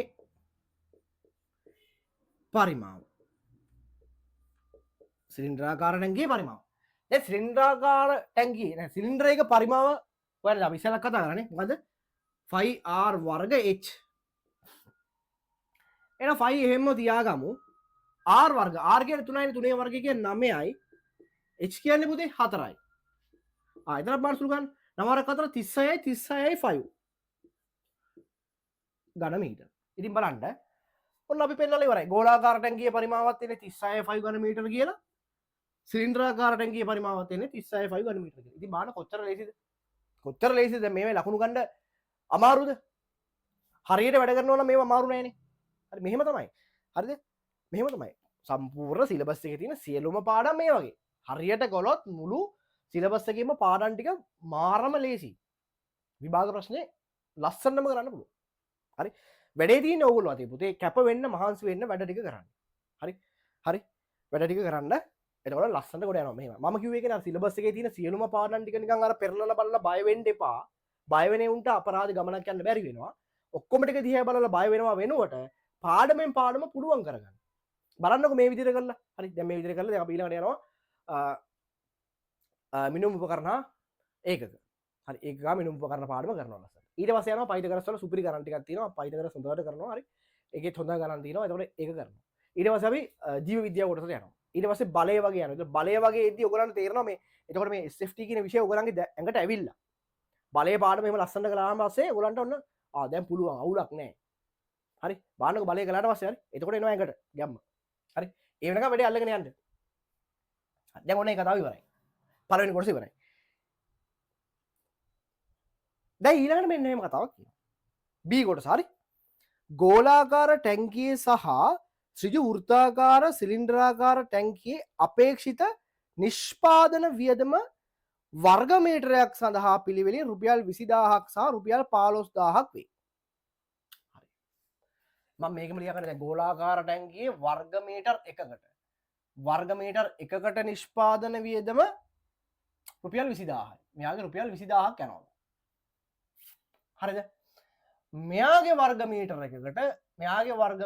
පරිමාව. සිලින්ඩරාකාර ටැංකියේ පරිමාව. දැන් සිලින්ඩරාකාර ටැංකියේ නෑ සිලින්ඩර් එක පරිමාව ඔයාලා අපි ඉස්සෙල්ලා කතා කරන්නේ මොකද 5r වර්ග h. එහෙනම් 5 එහෙම තියාගමු. r වර්ග r කියන්නේ 3යි 3 වර්ගය කියන්නේ 9යි. h කියන්නේ පුතේ 4යි. එතන බලන්න සුළු ගන්න. 9 වරක් 4 36යි 36යි 5. ඝන මීටර. ඉතින් බලන්න. ඔන්න අපි පෙන්නලා ඉවරයි. ගෝලාකාර ටැංකියේ පරිමාවත් එන්නේ 36යි 5 ඝන මීටර කියලා. සිලින්ඩරාකාර ටැංකියේ පරිමාවත් එන්නේ 36යි 5 ඝන මීටර කියලා. ඉතින් බලන්න කොච්චර ලේසිද? කොච්චර ලේසිද මේ ලකුණු ගන්න අමාරුද? හරියට වැඩ කරනවා නම් මේව අමාරු නෑනේ. හරි මෙහෙම තමයි. හරිද? මෙහෙම තමයි. සම්පූර්ණ සිලබස් එකේ තියෙන සියලුම පාඩම් මේ වගේ. හරියට කළොත් මුළු සිලබස් එකේම පාඩම් ටික මාරම ලේසි. විභාග ප්‍රශ්නේ ලස්සනම කරන්න පුළුවන්. හරි? වැඩේ තියෙන්නේ ඕගොල්ලෝ අතේ පුතේ කැප වෙන්න මහන්සි වෙන්න වැඩ ටික කරන්න. හරි? හරි? වැඩ ටික කරන්න. එතකොට ලස්සනට කොට යනවා මෙහෙම. මම කිව්වේ ඒක නේ සිලබස් එකේ තියෙන සියලුම පාඩම් ටික නිකන් අර පෙරලලා බලලා බය වෙන්න එපා. බය වෙන උන්ට අපරාධ ගමනක් යන්න බැරි වෙනවා. ඔක්කොම ටික දිහා බලලා බය වෙනවා වෙනුවට පාඩමෙන් පාඩම පුළුවන් කරගන්න. බලන්නකො මේ විදිහට කරලා. හරි දැන් මේ විදිහට කරලා දැන් අපි ඊළඟට යනවා මිනුම් උපකරණ ඒකක. හරි ඒක ගා මිනුම් උපකරණ පාඩම කරනවා ලස්සන. ඊට පස්සේ යනවා පයිතගරස් වල සුපිරි ගණන් ටිකක් තියෙනවා. පයිතගරස් හොඳට කරනවා. හරි. ඒකෙත් හොඳ ගණන් තියෙනවා. එතකොට ඒක කරනවා. ඊට පස්සේ අපි ජීව විද්‍යාව කොටසට යනවා. ඊට පස්සේ බලය වගේ යනවා. ඒතකොට බලය වගේ එද්දි ඔයගලන්ට තේරෙනවා මේ එතකොට මේ SFT කියන විෂය ඔයගලන්ගේ ඇඟට ඇවිල්ලා. බලය පාඩම එහෙම ලස්සනට කළාම පස්සේ ඔයගලන්ට ඔන්න දැන් පුළුවන් අවුලක් නැහැ. හරි. බාන්නක බලය කළාට පස්සේ හරි. එතකොට එනවා ඇඟට ගැම්ම. හරි. ඒ වෙනකම් වැඩේ අල්ලගෙන යන්න. දැන් ඔන්න ඒ කතාව ඉවරයි. පළවෙනි කොටස ඉවරයි. දැන් ඊළඟට මෙන්න එහෙම කතාවක් කියනවා. B කොටස හරි. ගෝලාකාර ටැංකියේ සහ ඍජු වෘත්තාකාර සිලින්ඩරාකාර ටැංකියේ අපේක්ෂිත නිෂ්පාදන වියදම වර්ග මීටරයක් සඳහා පිළිවෙලින් රුපියල් 20000ක් සහ රුපියල් 15000ක් වේ. හරි. මම මේකම ලියා ගන්න දැන් ගෝලාකාර ටැංකියේ වර්ග මීටර එකකට නිෂ්පාදන වියදම රුපියල් 20000යි. මෙයාගේ රුපියල් 20000ක් යනවා. හරිද? මෙයාගේ වර්ග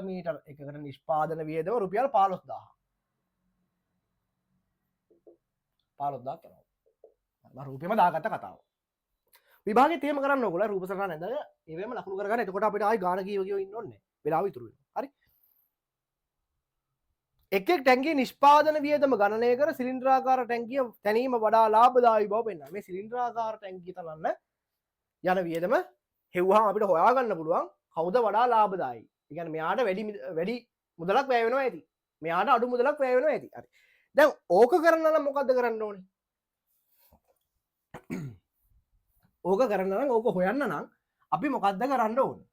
මීටර එකකට නිෂ්පාදන වියදම රුපියල් 15000. 15000ක් යනවා. මම රූපෙම දාගත්ත කතාව. විභාගෙත් එහෙම කරන්න ඕගොල්ලෝ රූප සටහන ඇඳලා ඒවෙම ලකුණු කරගන්න. එතකොට අපිට ආයි ගාන කීව ඉන්න ඕනේ. වෙලාව ඉතුරු වෙනවා. හරි? එක් ටැංකියේ නිෂ්පාදන වියදම ගණනය කර සිලින්ඩරාකාර ටැංකිය තැනීම වඩා ලාභදායී බව පෙන්වනවා. මේ සිලින්ඩරාකාර ටැංකිය තනන්න යන වියදම හෙව්වහම අපිට හොයාගන්න පුළුවන් කවුද වඩා ලාභදායී. ඒ කියන්නේ මෙයාට වැඩි මුදලක් වැය වෙනවා ඇති. මෙයාට අඩු මුදලක් වැය වෙනවා ඇති. හරි. දැන් ඕක කරන්න නම් මොකද්ද කරන්න ඕනේ? ඕක කරන්න නම් ඕක හොයන්න නම් අපි මොකද්ද කරන්න ඕනේ?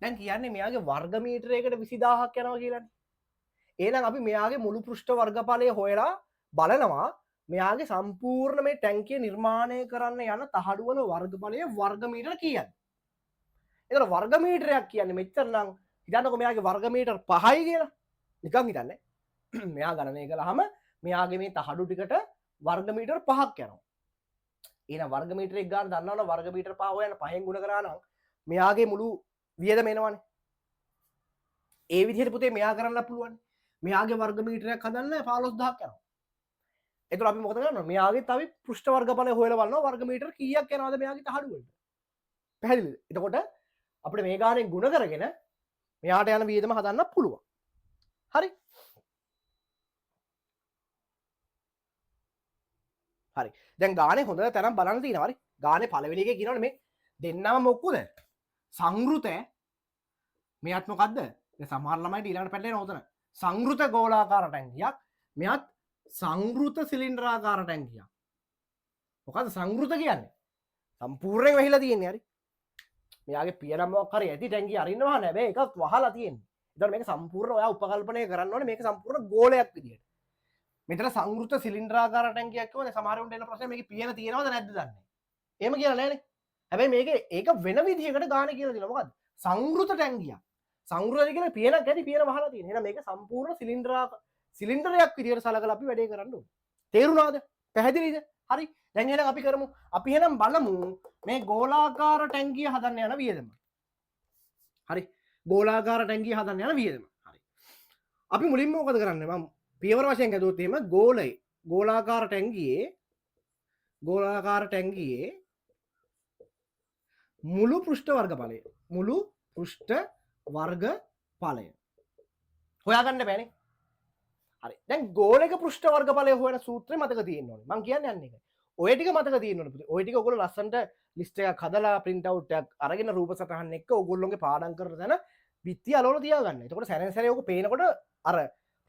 දැන් කියන්නේ මෙයාගේ වර්ග මීටරයකට 20000ක් යනවා කියලානේ. එහෙනම් අපි මෙයාගේ මුළු පෘෂ්ඨ වර්ගඵලය හොයලා බලනවා මෙයාගේ සම්පූර්ණ මේ ටැංකිය නිර්මාණය කරන්න යන තහඩු වල වර්ගඵලය වර්ග මීටර කීයද? ඒතර වර්ග මීටරයක් කියන්නේ මෙච්චර නම් හිතන්නකො මෙයාගේ වර්ග මීටර 5යි කියලා. නිකන් හිතන්නේ. මෙයා ගණනය කළාම මෙයාගේ මේ තහඩු ටිකට වර්ග මීටර 5ක් යනවා. එහෙනම් වර්ග මීටරයක් ගන්න දන්නවනම් වර්ග මීටර 5 හොයන්න 5න් ගුණ කරා නම් මෙයාගේ මුළු වියදම එනවනේ. ඒ විදිහට පුතේ මෙයා කරන්න පුළුවන්. මෙයාගේ වර්ග මීටරයක් හදන්න 15000ක් යනවා. එතකොට අපි මොකද කරන්නේ? මෙයාගේ තව පෘෂ්ඨ වර්ගඵලය හොයලා බලනවා වර්ග මීටර කීයක් යනවද මෙයාගේ තහඩු වලට. පැහැදිලිද? එතකොට අපිට මේ ගානෙන් ගුණ කරගෙන මෙයාට යන වියදම හදන්න පුළුවන්. හරි? හරි. දැන් ගානේ හොඳ තැනක් බලන්න තියෙනවා. හරි. ගානේ පළවෙනි එකේ කියනවනේ මේ දෙන්නම මොකද? සංවෘත මෙයත් මොකද්ද? දැන් සමහර ළමයිට ඊළඟට පැටලෙනවා උතන. සංවෘත ගෝලාකාර ටැංකියක්. මෙයත් සංවෘත සිලින්ඩරාකාර ටැංකියක්. මොකද්ද සංවෘත කියන්නේ? සම්පූර්ණයෙන් වැහිලා තියෙන්නේ. හරි. මෙයාගේ පියනම මොකක් හරි ඇති ටැංකිය අරින්න වහන්න හැබැයි එකක් වහලා තියෙන්නේ. ඒතකොට මේක සම්පූර්ණ ඔයා උපකල්පනය කරන්න ඕනේ මේක සම්පූර්ණ ගෝලයක් විදියට. මෙතන සංවෘත සිලින්ඩරාකාර ටැංකියක් කිව්වනේ සමහරවිට එන ප්‍රශ්නේ මේකේ පියන තියෙනවද නැද්ද දන්නේ. එහෙම කියලා නෑනේ. හැබැයි මේකේ ඒක වෙන විදිහකට ගානේ කියලා දෙනවා. මොකද්ද? සංවෘත ටැංකියක්. සංවෘත කියන්නේ පියනක් ඇති පියන වහලා තියෙන. එහෙනම් මේක සම්පූර්ණ සිලින්ඩරයක් විදියට සලකලා අපි වැඩේ කරන්න ඕනේ. තේරුණාද? පැහැදිලිද? හරි. දැන් එහෙනම් අපි කරමු. අපි එහෙනම් බලමු මේ ගෝලාකාර ටැංකිය හදන්න යන වියදම. හරි. ගෝලාකාර ටැංකිය හදන්න යන වියදම. හරි. අපි මුලින්ම මොකද කරන්නේ? මම පියවර වශයෙන් ගත්තොත් එහෙම ගෝලාකාර ටැංකියේ මුළු පෘෂ්ඨ වර්ගඵලය හොයාගන්න බෑනේ. හරි. දැන් ගෝලයක පෘෂ්ඨ වර්ගඵලය හොයන සූත්‍රය මතක තියෙන්න ඕනේ. මම කියන්නේ යන්නේ ඒක. ඔය ටික මතක තියෙන්න ඕනේ පුතේ. ඔය ටික ඔයගොල්ලෝ ලස්සනට ලිස්ට් එකක් හදලා print out එකක් අරගෙන රූප සටහන් එක්ක ඔයගොල්ලෝගේ පාඩම් කරන තැන බිත්තිය අලවලා තියාගන්න. එතකොට සැරෙන් සැරේ ඔක පේනකොට අර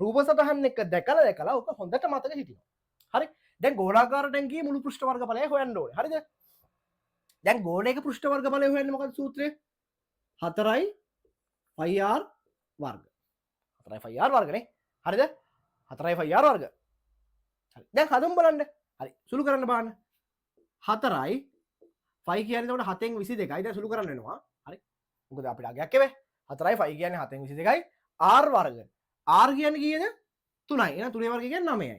රූප සටහන් එක්ක දැකලා ඔක හොඳට මතක හිටිනවා. හරි. දැන් ගෝලාකාර ටැංකියේ මුළු පෘෂ්ඨ වර්ගඵලය හොයන්න ඕනේ. හරිද? දැන් ගෝලයක පෘෂ්ඨ වර්ගඵලය හොයන්නේ මොකක්ද සූත්‍රය? 4r වර්ග. 4r වර්ගනේ. හරිද? 4r වර්ග. හරි. දැන් හදමු බලන්න. හරි. සුළු කරන්න බලන්න. 4යි 5 කියන්නේ එතකොට 7න් 22යි. දැන් සුළු කරන්න වෙනවා. හරි. මොකද අපිට අගයක් එවේ. 4යි 5 කියන්නේ 7න් 22යි. r වර්ග. r කියන්නේ කීයද? 3යි. එහෙනම් 3 වර්ගය කියන්නේ 9යි.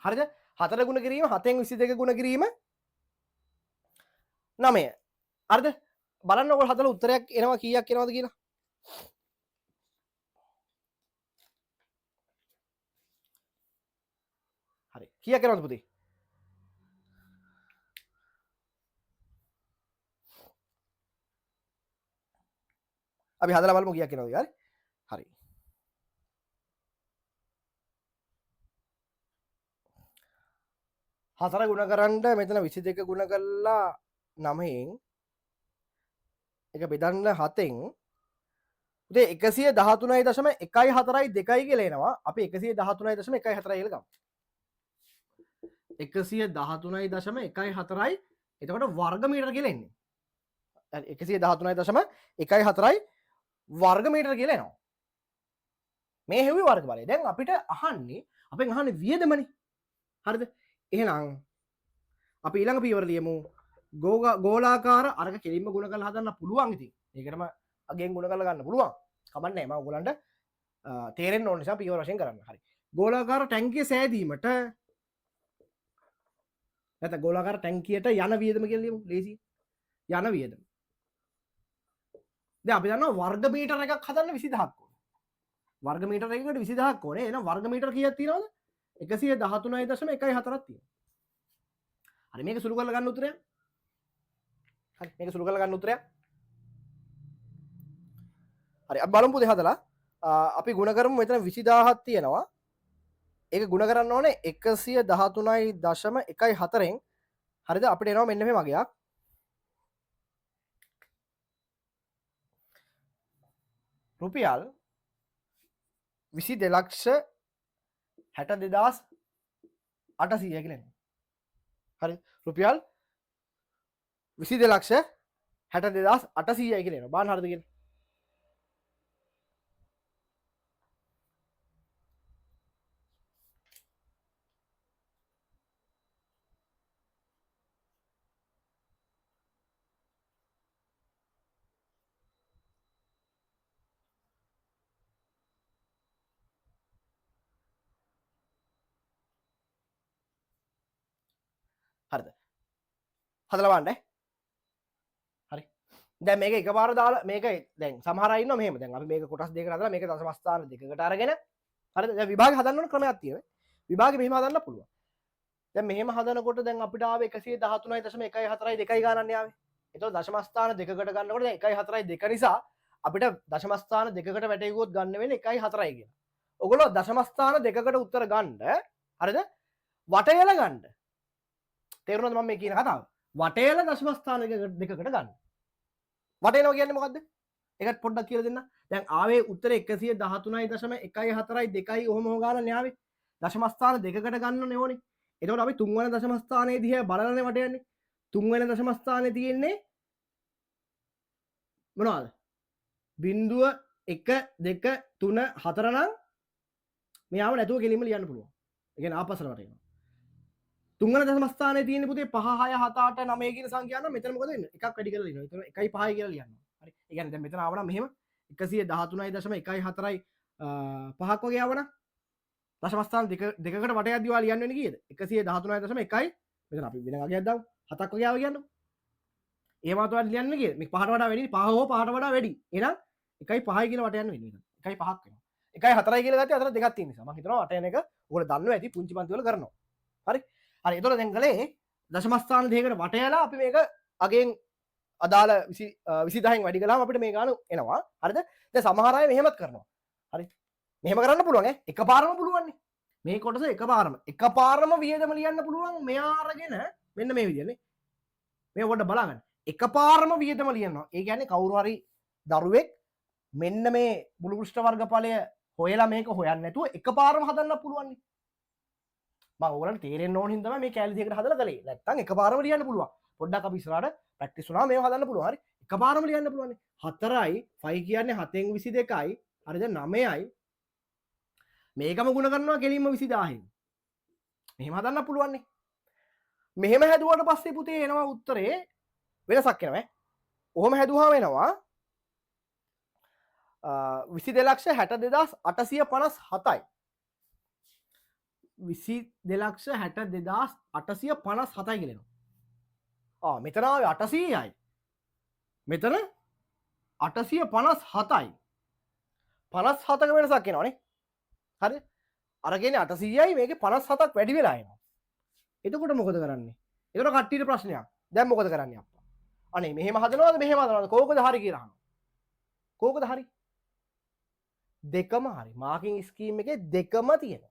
හරිද? 4 ගුණ කිරීම 7න් 22 ගුණ කිරීම 9. හරිද? බලන්න ඔයගොල්ලෝ හදලා උත්තරයක් එනවා කීයක් එනවද කියලා. හරි. කීයක් එනවද පුතේ? අපි හදලා බලමු කීයක් එනවද කියලා. හරි. හතර ගුණ කරන්න මෙතන 22 ගුණ කළා 9න් එක බෙදන්න 7න් උදේ 113.14යි 2 කියලා එනවා. අපි 113.14 කියලා ගමු. 113.14යි එතකොට වර්ග මීටර කියලා එන්නේ. 113.14යි වර්ග මීටර කියලා එනවා. මේ හෙව්වේ වර්ගඵලය. දැන් අපිට අපෙන් අහන්නේ වියදමනේ. හරිද? එහෙනම් අපි ඊළඟ පියවර ලියමු. ගෝලාකාර අරක කෙලින්ම ගුණ කරලා හදන්න පුළුවන් ඉතින්. ඒකටම අගෙන් ගුණ කරලා ගන්න පුළුවන්. කමක් නැහැ. මම ඔයගලන්ට තේරෙන්න ඕන නිසා පියවර වශයෙන් කරන්න. හරි. ගෝලාකාර ටැංකිය සෑදීමට නැත්නම් ගෝලාකාර ටැංකියට යන වියදම කියලා ලියමු. ලේසි. යන වියදම. දැන් අපි දන්නවා වර්ග මීටර එකක් හදන්න 20000ක් ඕනේ. වර්ග මීටර එකකට 20000ක් ඕනේ. එහෙනම් වර්ග මීටර කීයක් තියෙනවද? 113.14ක් තියෙනවා. හරි මේක සුළු කරලා ගන්න උත්තරයක්. හරි මේක සුළු කරලා ගන්න උත්තරයක්. හරි අපි බලමු පුතේ හදලා. අපි ගුණ කරමු මෙතන 20000ක් තියෙනවා. ඒක ගුණ කරන්න ඕනේ 113.14න්. හරිද? අපිට එනවා මෙන්න මේ වගේක්. රුපියල් 22,62,800 කියලා එනවා. හරි රුපියල් 22,62,800 කියලා එනවා. බලන්න හරිද කියලා. හදලා බලන්න. හරි. දැන් මේක එකපාර දාලා මේක දැන් සමහර අය ඉන්නවා මෙහෙම. දැන් අපි මේක කොටස් දෙකකට හදලා මේක දශම ස්ථාන දෙකකට අරගෙන හරිද? දැන් විභාගේ හදන්න ඕන ක්‍රමයක් තියෙනවා. විභාගේ මෙහෙම හදන්න පුළුවන්. දැන් මෙහෙම හදනකොට දැන් අපිට ආවේ 113.14 ගානක් ආවේ. එතකොට දශම ස්ථාන දෙකකට ගන්නකොට දැන් 1.42 නිසා අපිට දශම ස්ථාන දෙකකට වැටෙගුවොත් ගන්න වෙන්නේ 1.4 කියලා. ඔයගොල්ලෝ දශම ස්ථාන දෙකකට උත්තර ගන්න හරිද? වටයල ගන්න. තේරුණාද මම මේ කියන කතාව? වටයල දශම ස්ථාන දෙකකට ගන්න. වටේනවා කියන්නේ මොකද්ද? ඒකත් පොඩ්ඩක් කියලා දෙන්න. දැන් ආවේ උත්තරේ 113.14 ඔහොම ගානක් න්යාවේ. දශම ස්ථාන දෙකකට ගන්න ඕනේ. එතකොට අපි තුන්වන දශම ස්ථානයේ දිහා බලලානේ වට යන්නේ. තුන්වන දශම ස්ථානයේ තියෙන්නේ මොනවද? 0 1 2 3 4 නම් මෙයාව නැතුව කෙලින්ම ලියන්න පුළුවන්. ඒ කියන්නේ ආපස්සට වට එනවා. තුන්වන දශම ස්ථානයේ තියෙන පුතේ 5 6 7 8 9 කියන සංඛ්‍යා නම් මෙතන මොකද වෙන්නේ? එකක් වැඩි කරලා ලියනවා. එතන 1යි 5යි කියලා ලියනවා. හරි. ඒ කියන්නේ දැන් මෙතන ආවනම් මෙහෙම 113.14 5ක් වගේ ආවනම් දශම ස්ථාන දෙකකට වටයක් දිවා ලියන්න වෙන්නේ කීයද? 113.1 මෙතන අපි වෙන වගේක් දාමු. 7ක් වගේ ආව කියන්නකො. ඒ මාතෘකාවට ලියන්න කීයද? මේක 5ට වඩා වැඩි. 5 හෝ 5ට වඩා වැඩි. එහෙනම් 1යි 5යි කියලා වට යන්න වෙන්නේ. 1යි 5ක් වෙනවා. 1යි 4යි කියලා ගත්තේ අතර දෙකක් තියෙන නිසා. මම හිතනවා වට යන එක ඔයගොල්ලෝ දන්නවා ඇති පුංචි පන්ති වල කරනවා. හරි. හරි. ඒතකොට දැන් කලේ දශම ස්ථාන දෙකකට වටයලා අපි මේක අගෙන් අදාළ 20 වැඩි කළාම අපිට මේ ගාන එනවා. හරිද? දැන් සමහර අය මෙහෙමත් කරනවා. හරි. මෙහෙම කරන්න පුළුවන් ඈ. එකපාරම පුළුවන් නේ. මේ කොටස එකපාරම වියදම ලියන්න පුළුවන්. මෙයා අරගෙන මෙන්න මේ විදිහනේ. මේ පොඩ්ඩක් බලන්න. එකපාරම වියදම ලියනවා. ඒ කියන්නේ කවුරු හරි දරුවෙක් මෙන්න මේ මුළු පෘෂ්ඨ වර්ගඵලය හොයලා මේක හොයන්න නැතුව එකපාරම හදන්න පුළුවන් නේ. මම ඕගොල්ලන්ට තේරෙන්න ඕන හින්දා මේ කැලරි දෙකකට හදලා කළේ. නැත්තම් එකපාරම ලියන්න පුළුවන්. පොඩ්ඩක් අපි ඉස්සරහට ප්‍රැක්ටිස් වුණා මේව හදන්න පුළුවන්. හරි. එකපාරම ලියන්න පුළුවන්. 4යි 5 කියන්නේ 7න් 22යි. හරිද? 9යි. මේකම ගුණ කරනවා කෙලින්ම 20000න්. මෙහෙම හදන්න පුළුවන් නේ. මෙහෙම හැදුවට පස්සේ පුතේ එනවා උත්තරේ වෙනසක් එනවා ඈ. ඔහොම හැදුවාම එනවා 22,62,857යි. 22,62,857යි කියලා එනවා. මෙතන ආවේ 800යි. මෙතන 857යි. 57ක වෙනසක් එනවනේ. හරි? අර කියන්නේ 800යි මේකේ 57ක් වැඩි වෙලා එනවා. එතකොට මොකද කරන්නේ? එතකොට කට්ටියට ප්‍රශ්නයක්. දැන් මොකද කරන්නේ අප්පා? අනේ මෙහෙම හදනවද මෙහෙම හදනවද? කෝකද හරි කියලා අහනවා. කෝකද හරි? දෙකම හරි. මාකින් ස්කීම් එකේ දෙකම තියෙනවා.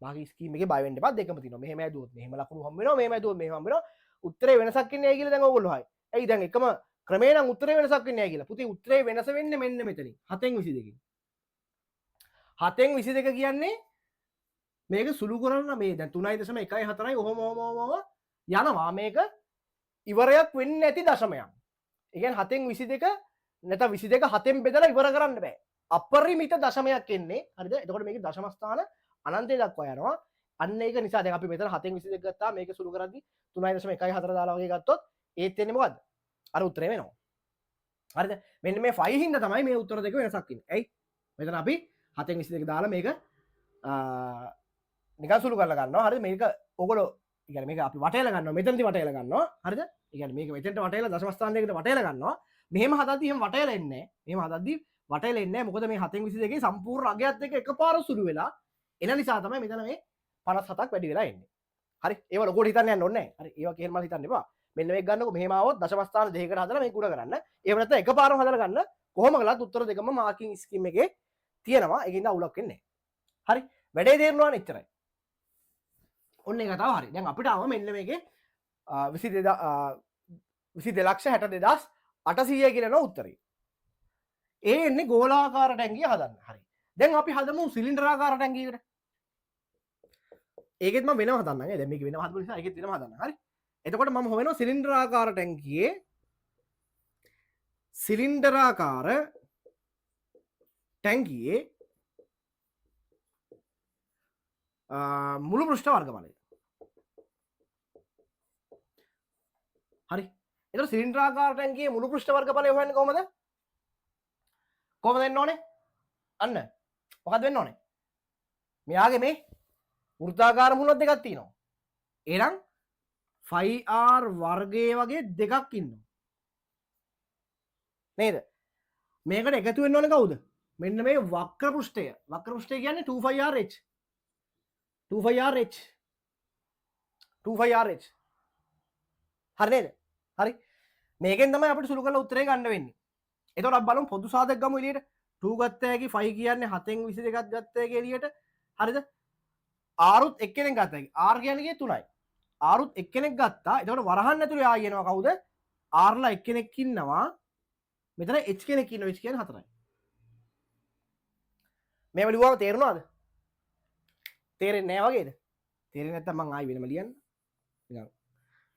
මාකින් ස්කීම් එකේ බය වෙන්න එපා දෙකම තියෙනවා. මෙහෙම ඇදුවොත් මෙහෙම ලකුණු හම්බ වෙනවා. මෙහෙම ඇදුවොත් මෙහෙම හම්බ වෙනවා. උත්තරේ වෙනසක් ඉන්නේ ඇයි කියලා දැන් ඕගොල්ලෝ හයි. ඇයි දැන් එකම ක්‍රමේ නම් උත්තරේ වෙනසක් වෙන්නේ නැහැ කියලා. පුතේ උත්තරේ වෙනස වෙන්නේ මෙන්න මෙතනින්. 7න් 22කින්. 7න් 22 කියන්නේ මේක සුළු කරන්න මේ දැන් 3.14යි ඔහොම යනවා මේක ඉවරයක් වෙන්නේ නැති දශමයක්. ඒ කියන්නේ 7න් 22 නැත්නම් 22 7න් බෙදලා ඉවර කරන්න බෑ. අපරිමිත දශමයක් එන්නේ. හරිද? එතකොට මේකේ දශම ස්ථාන අනන්තය දක්වා යනවා. අන්න ඒක නිසා දැන් අපි මෙතන 7න් 22 ගත්තා මේක සුළු කරද්දි 3.14 දාලා වගේ ගත්තොත් ඒත් එන්නේ මොකද්ද? අර උත්තරේ වෙනවා. හරිද? මෙන්න මේ 5 හින්දා තමයි මේ උත්තර දෙක වෙනසක් ඉන්නේ. ඇයි? මෙතන අපි 7න් 22 දාලා මේක නිකන් සුළු කරලා ගන්නවා. හරිද? මේක ඔයගොල්ලෝ කියන්නේ මේක අපි වටේලා ගන්නවා. මෙතනදි වටේලා ගන්නවා. හරිද? ඒ කියන්නේ මේක මෙතෙන්ට වටේලා දශම ස්ථාන දෙකට වටේලා ගන්නවා. මෙහෙම හදද්දි එහෙම වටේලා එන්නේ නැහැ. මෙහෙම හදද්දි වටේලා එන්නේ නැහැ. මොකද මේ 7න් 22 සම්පූර්ණ අගයත් එක්ක එකපාර සුළු වෙලා එන නිසා තමයි මෙතන මේ 57ක් වැඩි වෙලා එන්නේ. හරි? ඒව ලොකුවට හිතන්න යන්න ඕනේ නැහැ. හරි? ඒවා කියන මල් හිතන්න එපා. මෙන්න මේක ගන්නකො මෙහෙම ආවොත් දශම ස්ථාන දෙකකට හදලා මේක උඩ කරන්න. එහෙම නැත්නම් එකපාරම හදලා ගන්න. කොහොම කළත් උත්තර දෙකම මාකින් ස්කීම් එකේ තියෙනවා. ඒකින්ද අවුලක් වෙන්නේ නැහැ. හරි? වැඩේ තේරෙනවනේ එච්චරයි. ඔන්න ඒ කතාව හරි. දැන් අපිට ආව මෙන්න මේකේ 22,62,800 කියලා නෝ උත්තරේ. ඒ එන්නේ ගෝලාකාර ටැංකිය හදන්න. හරි. දැන් අපි හදමු සිලින්ඩරාකාර ටැංකියකට. ඒකෙත් මම වෙනම හදන්නම්. දැන් මේක වෙනම හදපු නිසා ඒකෙත් වෙනම හදන්න. හරි. එතකොට මම හොයනවා සිලින්ඩරාකාර ටැංකියේ සිලින්ඩරාකාර ටැංකියේ මුළු පෘෂ්ඨ වර්ගඵලය. හරි. එතකොට සිලින්ඩරාකාර ටැංකියේ මුළු පෘෂ්ඨ වර්ගඵලය හොයන්නේ කොහමද? කොහමද වෙන්න ඕනේ? අන්න. මොකක්ද වෙන්න ඕනේ? මෙයාගේ මේ වෘත්තාකාර මුහුණක් දෙකක් තියෙනවා. එහෙනම් 5R වර්ගයේ වගේ දෙකක් ඉන්නවා නේද මේකට එකතු වෙන්න ඕනේ කවුද මෙන්න මේ වක්‍ර පෘෂ්ඨය කියන්නේ 25RH 25RH 25RH හරි නේද හරි මේකෙන් තමයි අපිට සුළු කරලා උත්තරේ ගන්න වෙන්නේ එතකොට අපි බලමු පොදු සාධක ගමු එළියට 2 ගත්ත හැකි 5 කියන්නේ 7න් 22ක් ගත්ත හැකි එළියට හරිද ආරුත් එක්කෙනෙක් ගත්ත හැකි R කියන්නේ 3යි ආරුත් එක්කෙනෙක් ගත්තා එතකොට වරහන් ඇතුලේ ආයෙ එනවා කවුද R ලා එක්කෙනෙක් ඉන්නවා මෙතන H කෙනෙක් ඉන්නවා H කියන්නේ 4යි මේව ලියුවම තේරුණාද තේරෙන්නේ නැහැ වගේද තේරෙන්නේ නැත්නම් මං ආයෙ වෙනම ලියන්න නිකන්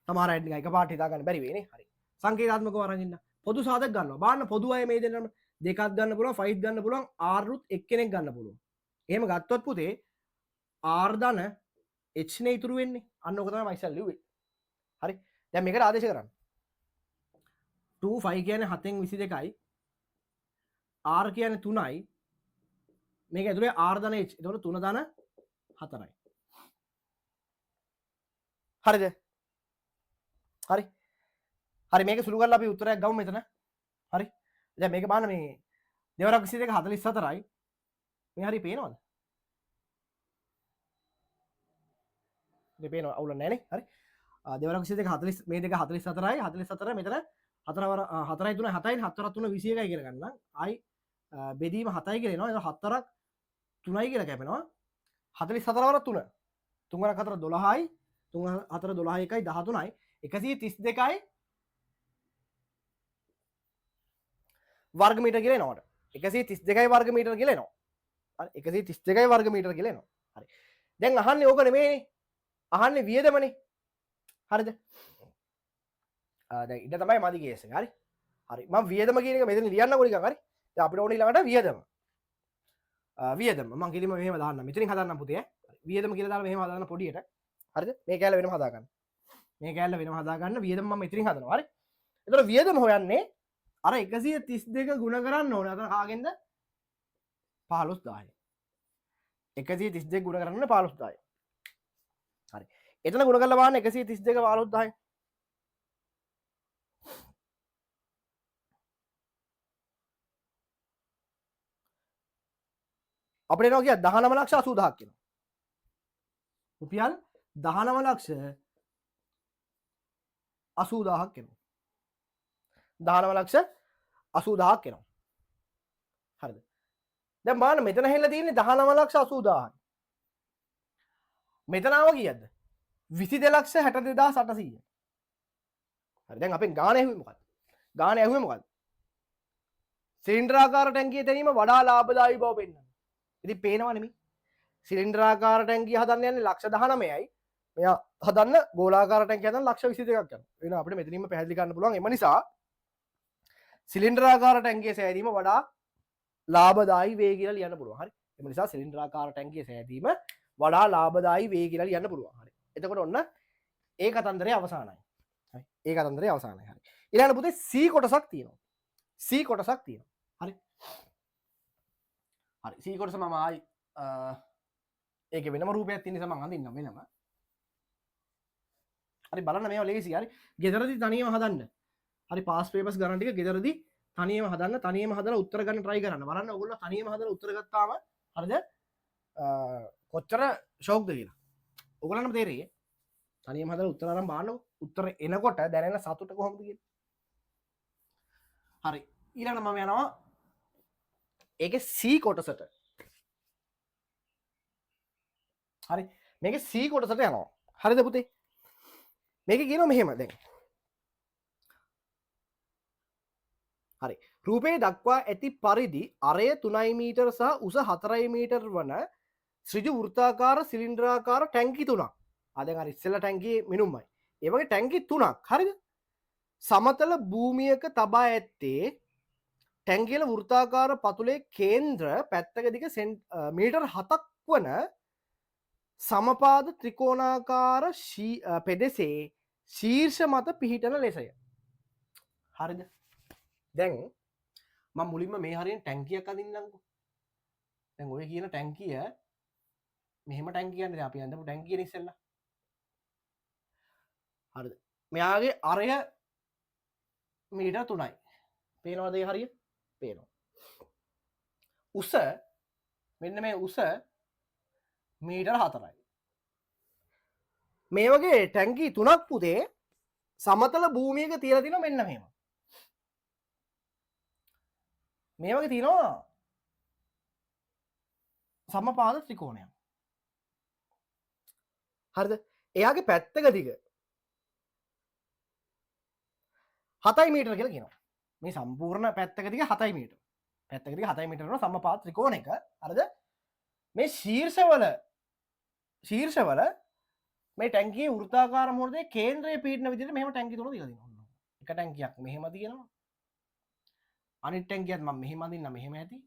සමහර අය නිකන් එකපාරට හිතා ගන්න බැරි වෙන්නේ නේ හරි සංකේතාත්මකව අරන් ඉන්න පොදු සාධක ගන්නවා බලන්න පොදු අය මේ දෙන්නම දෙකක් ගන්න පුළුවන් 5ක් ගන්න පුළුවන් R රුත් එක්කෙනෙක් ගන්න පුළුවන් එහෙම ගත්තොත් පුතේ R ධන H නේ ඉතුරු වෙන්නේ අන්න ඕක තමයි මම ඉස්සෙල්ලා ලිව්වේ හරි දැන් මේකට ආදේශ කරන්න 2 5 කියන්නේ 7න් 22යි R කියන්නේ 3යි මේක ඇතුලේ R ධන H එතකොට 3 ධන 4යි හරිද හරි හරි මේක සුළු කරලා අපි උත්තරයක් ගමු මෙතන හරි දැන් මේක බලන්න මේ දෙවරක් 22 44යි මේ හරි පේනවද මේ පේනව අවුල නැහැ නේ හරි දෙවරක් 22 40 මේ දෙක 44යි 44 මෙතන 4 4යි 3යි 7යි 4 3 21යි කියලා ගන්න ආයි බෙදීම 7යි කියලා එනවා ඒක 4ක් 3යි කියලා කැපෙනවා 44 වර 3 3 වරක් 4 12යි 3 4 12 1යි 13යි 132යි वर्ग मीटर කියලා එනවට 132යි वर्ग मीटर කියලා එනවා හරි 132යි वर्ग मीटर කියලා එනවා හරි දැන් අහන්නේ ඕක නෙමෙයිනේ අහන්නේ වියදමනේ හරිද දැන් ඉන්න තමයි මදි කේස් එක හරි හරි මම වියදම කියන එක මෙතන ලියන්නකො නිකන් හරි දැන් අපිට ඕනේ ඊළඟට වියදම මම කිලිම මෙහෙම දාන්නම් මෙතනින් හදන්නම් පුතේ වියදම කියලා දාලා මෙහෙම හදාගන්න පොඩියට හරිද මේ කැලේ වෙනම හදාගන්න මේ කැලේ වෙනම හදාගන්න වියදම මම මෙතනින් හදනවා හරි එතකොට වියදම හොයන්නේ අර 132 ගුණ කරන්න ඕනේ අතන කාගෙන්ද 15000 132 ගුණ කරන්න 15000 හරි එතන ගුණ කරලා බලන්න 132 15000 අපිට එනවා කිය 19 ලක්ෂ 80000ක් කියනවා රුපියල් 19 ලක්ෂ 80000ක් එනවා 19 ලක්ෂ 80000ක් එනවා හරිද දැන් බලන්න මෙතන හෙල්ල තියෙන්නේ 19 ලක්ෂ 80000යි මෙතන ආව කීයද 22 ලක්ෂ 62800 හරි දැන් අපෙන් ගාණ ඇහුවේ මොකක්ද ගාණ ඇහුවේ මොකක්ද සිලින්ඩරාකාර ටැංකිය තැනීම වඩා ලාභදායී බව පෙන්වනවා ඉතින් පේනවා නෙමෙයි සිලින්ඩරාකාර ටැංකිය හදන්න යන්නේ ලක්ෂ 19යි මෙයා හදන්න ගෝලාකාර ටැංකිය හදන්න ලක්ෂ 22ක් යනවා වෙන අපිට මෙතනින්ම පැහැදිලි කරන්න පුළුවන් එම නිසා සිලින්ඩරාකාර ටැංකිය සෑදීම වඩා ලාභදායී වේ කියලා ලියන්න පුළුවන් හරි එම නිසා සිලින්ඩරාකාර ටැංකිය සෑදීම වඩා ලාභදායී වේ කියලා ලියන්න පුළුවන් හරි එතකොට ඔන්න ඒ කතන්දරේ අවසానයි හරි ඒ කතන්දරේ අවසానයි හරි ඊළඟ පුතේ C කොටසක් තියෙනවා C කොටසක් තියෙනවා හරි හරි C කොටස මම ආයි ඒකේ වෙනම රූපයක් තියෙන නිසා මම අඳින්නම් වෙනම හරි බලන්න මේවා ලේසි හරි ගෙදරදී තනියම හදන්න හරි පාස් පේපර්ස් ගන්න ටික ගෙදරදී තනියම හදන්න තනියම හදලා උත්තර ගන්න try කරන්න බලන්න ඔයගොල්ලෝ තනියම හදලා උත්තර ගත්තාම හරිද කොච්චර ෂොක්ද කියලා ඔයගොල්ලන්ට තේරෙයි තනියම හදලා උත්තර අරන් බලන්නකො උත්තර එනකොට දැනෙන සතුට කොහොමද කියලා හරි ඊළඟට මම යනවා ඒකේ C කොටසට හරි මේකේ C කොටසට යනවා හරිද පුතේ මේකේ කියනවා මෙහෙම දැන් හරි රූපයේ දක්වා ඇති පරිදි අරය 3 මීටර සහ උස 4 මීටර වන ශ්‍රිජු වෘත්තාකාර සිලින්ඩරාකාර ටැංකි තුනක් දැන් අර ඉස්සෙල්ලා ටැංකියේ මිනුම්මයි ඒ වගේ ටැංකි තුනක් හරිද සමතල භූමියක තබා ඇත්තේ ටැංකියල වෘත්තාකාර පතුලේ කේන්ද්‍ර පැත්තක දිග මීටර් 7ක් වන සමපාද ත්‍රිකෝණාකාර පෙදෙසේ ශීර්ෂ මත පිහිටන ලෙසය හරිද දැන් මම මුලින්ම මේ හරියෙන් ටැංකියක් අදින්නම්කෝ දැන් ඔය කියන ටැංකිය මෙහෙම ටැංකියක් නේද අපි අඳපු ටැංකිය ඉස්සෙල්ලා හරිද මෙයාගේ අරය මීටර් 3යි පේනවද ඒ හරිය පේනවා උස මෙන්න මේ උස මීටර් 4යි මේ වගේ ටැංකි 3ක් පුතේ සමතල භූමියක තියලා තිනවා මෙන්න මෙහෙම මේ වගේ තියෙනවා සමපාද ත්‍රිකෝණයක් හරිද එයාගේ පැත්තක දිග 7 මීටර කියලා කියනවා මේ සම්පූර්ණ පැත්තක දිග 7 මීටර පැත්තක දිග 7 මීටර වෙන සමපාද ත්‍රිකෝණයක හරිද මේ ශීර්ෂවල මේ ටැංකියේ වෘත්තාකාර මොහොතේ කේන්ද්‍රයේ පීඩන විදිහට මෙහෙම ටැංකි තුන තියලා තියෙනවා එක ටැංකියක් මෙහෙම තියෙනවා අනිත් ටැංකියත් මම මෙහෙම අදින්න මෙහෙම ඇති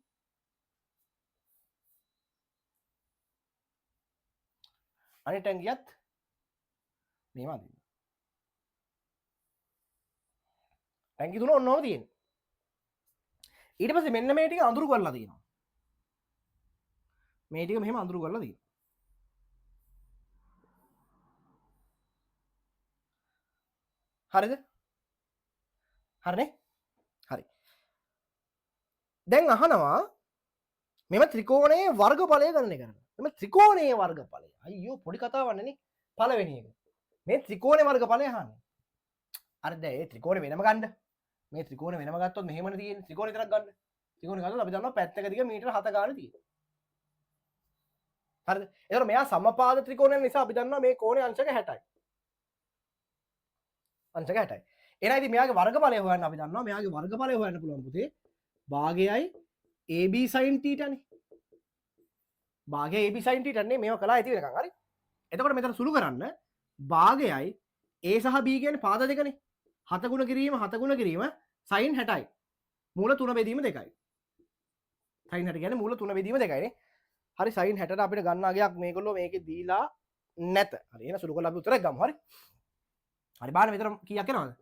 අනිත් ටැංකියත් මෙහෙම අදින්න ටැංකි තුන ඔන්නෝම තියෙනවා ඊට පස්සේ මෙන්න මේ ටික අඳුරු කරලා තියෙනවා මේ ටික මෙහෙම අඳුරු කරලා තියෙනවා හරිද හරිනේ හරි දැන් අහනවා මෙම ත්‍රිකෝණයේ වර්ගඵලය ගණනය කරන්න මෙම ත්‍රිකෝණයේ වර්ගඵලය අයියෝ පොඩි කතාවක් නේ පළවෙනි එක මේ ත්‍රිකෝණයේ වර්ගඵලය අහන්නේ හරිද ඒ ත්‍රිකෝණය වෙනම ගන්න මේ ත්‍රිකෝණය වෙනම ගත්තොත් මෙහෙමනේ තියෙන්නේ ත්‍රිකෝණය විතරක් ගන්න ත්‍රිකෝණය ගත්තොත් අපි දන්නවා පැත්තක දිග මීටර 7 ගාන තියෙනවා හරිද එතකොට මෙයා සමපාද ත්‍රිකෝණය නිසා අපි දන්නවා මේ කෝණයේ අංශක 60යි අංශක 60යි එහෙනම් ඉතින් මෙයාගේ වර්ගඵලය හොයන්න අපි දන්නවා මෙයාගේ වර්ගඵලය හොයන්න පුළුවන් පුතේ භාගයයි AB sin θ නේ භාගය AB sin θ නේ මේව කළා ඇති වෙනකන් හරි එතකොට මෙතන සුළු කරන්න භාගයයි A සහ B කියන්නේ පාද දෙකනේ 7 ගුණ කිරීම sin 60යි මූල 3 බෙදීම 2යි sin 60 කියන්නේ මූල 3 බෙදීම 2යි නේ හරි sin 60ට අපිට ගන්න අගයක් මේගොල්ලෝ මේකේ දීලා නැත හරි එහෙනම් සුළු කරලා අපි උත්තරයක් ගමු හරි හරි බලන්න මෙතන කීයක් එනවද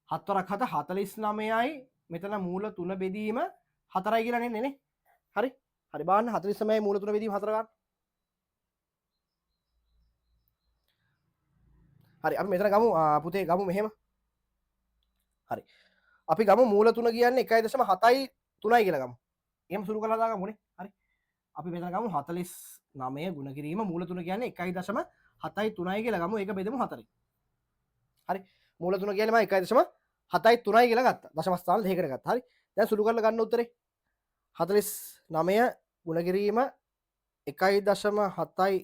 7 වරක් 7 49යි මෙතන මූල 3 බෙදීම 4යි කියලා නෙන්නේ නේ හරි හරි බලන්න 49යි මූල 3 බෙදීම 4 ගන්න හරි අපි මෙතන ගමු පුතේ ගමු මෙහෙම හරි අපි ගමු මූල 3 කියන්නේ 1.7යි 3යි කියලා ගමු එහෙම සුළු කරලා දාගමුනේ හරි අපි මෙතන ගමු 49 ගුණ කිරීම මූල 3 කියන්නේ 1.7යි 3යි කියලා ගමු ඒක බෙදමු 4යි හරි මූල 3 කියන්නේ මම 1.7යි 3යි කියලා ගත්තා දශම ස්ථාන දෙකකට ගත්තා හරි දැන් සුළු කරලා ගන්න උත්තරේ 49 ගුණ කිරීම 1.7යි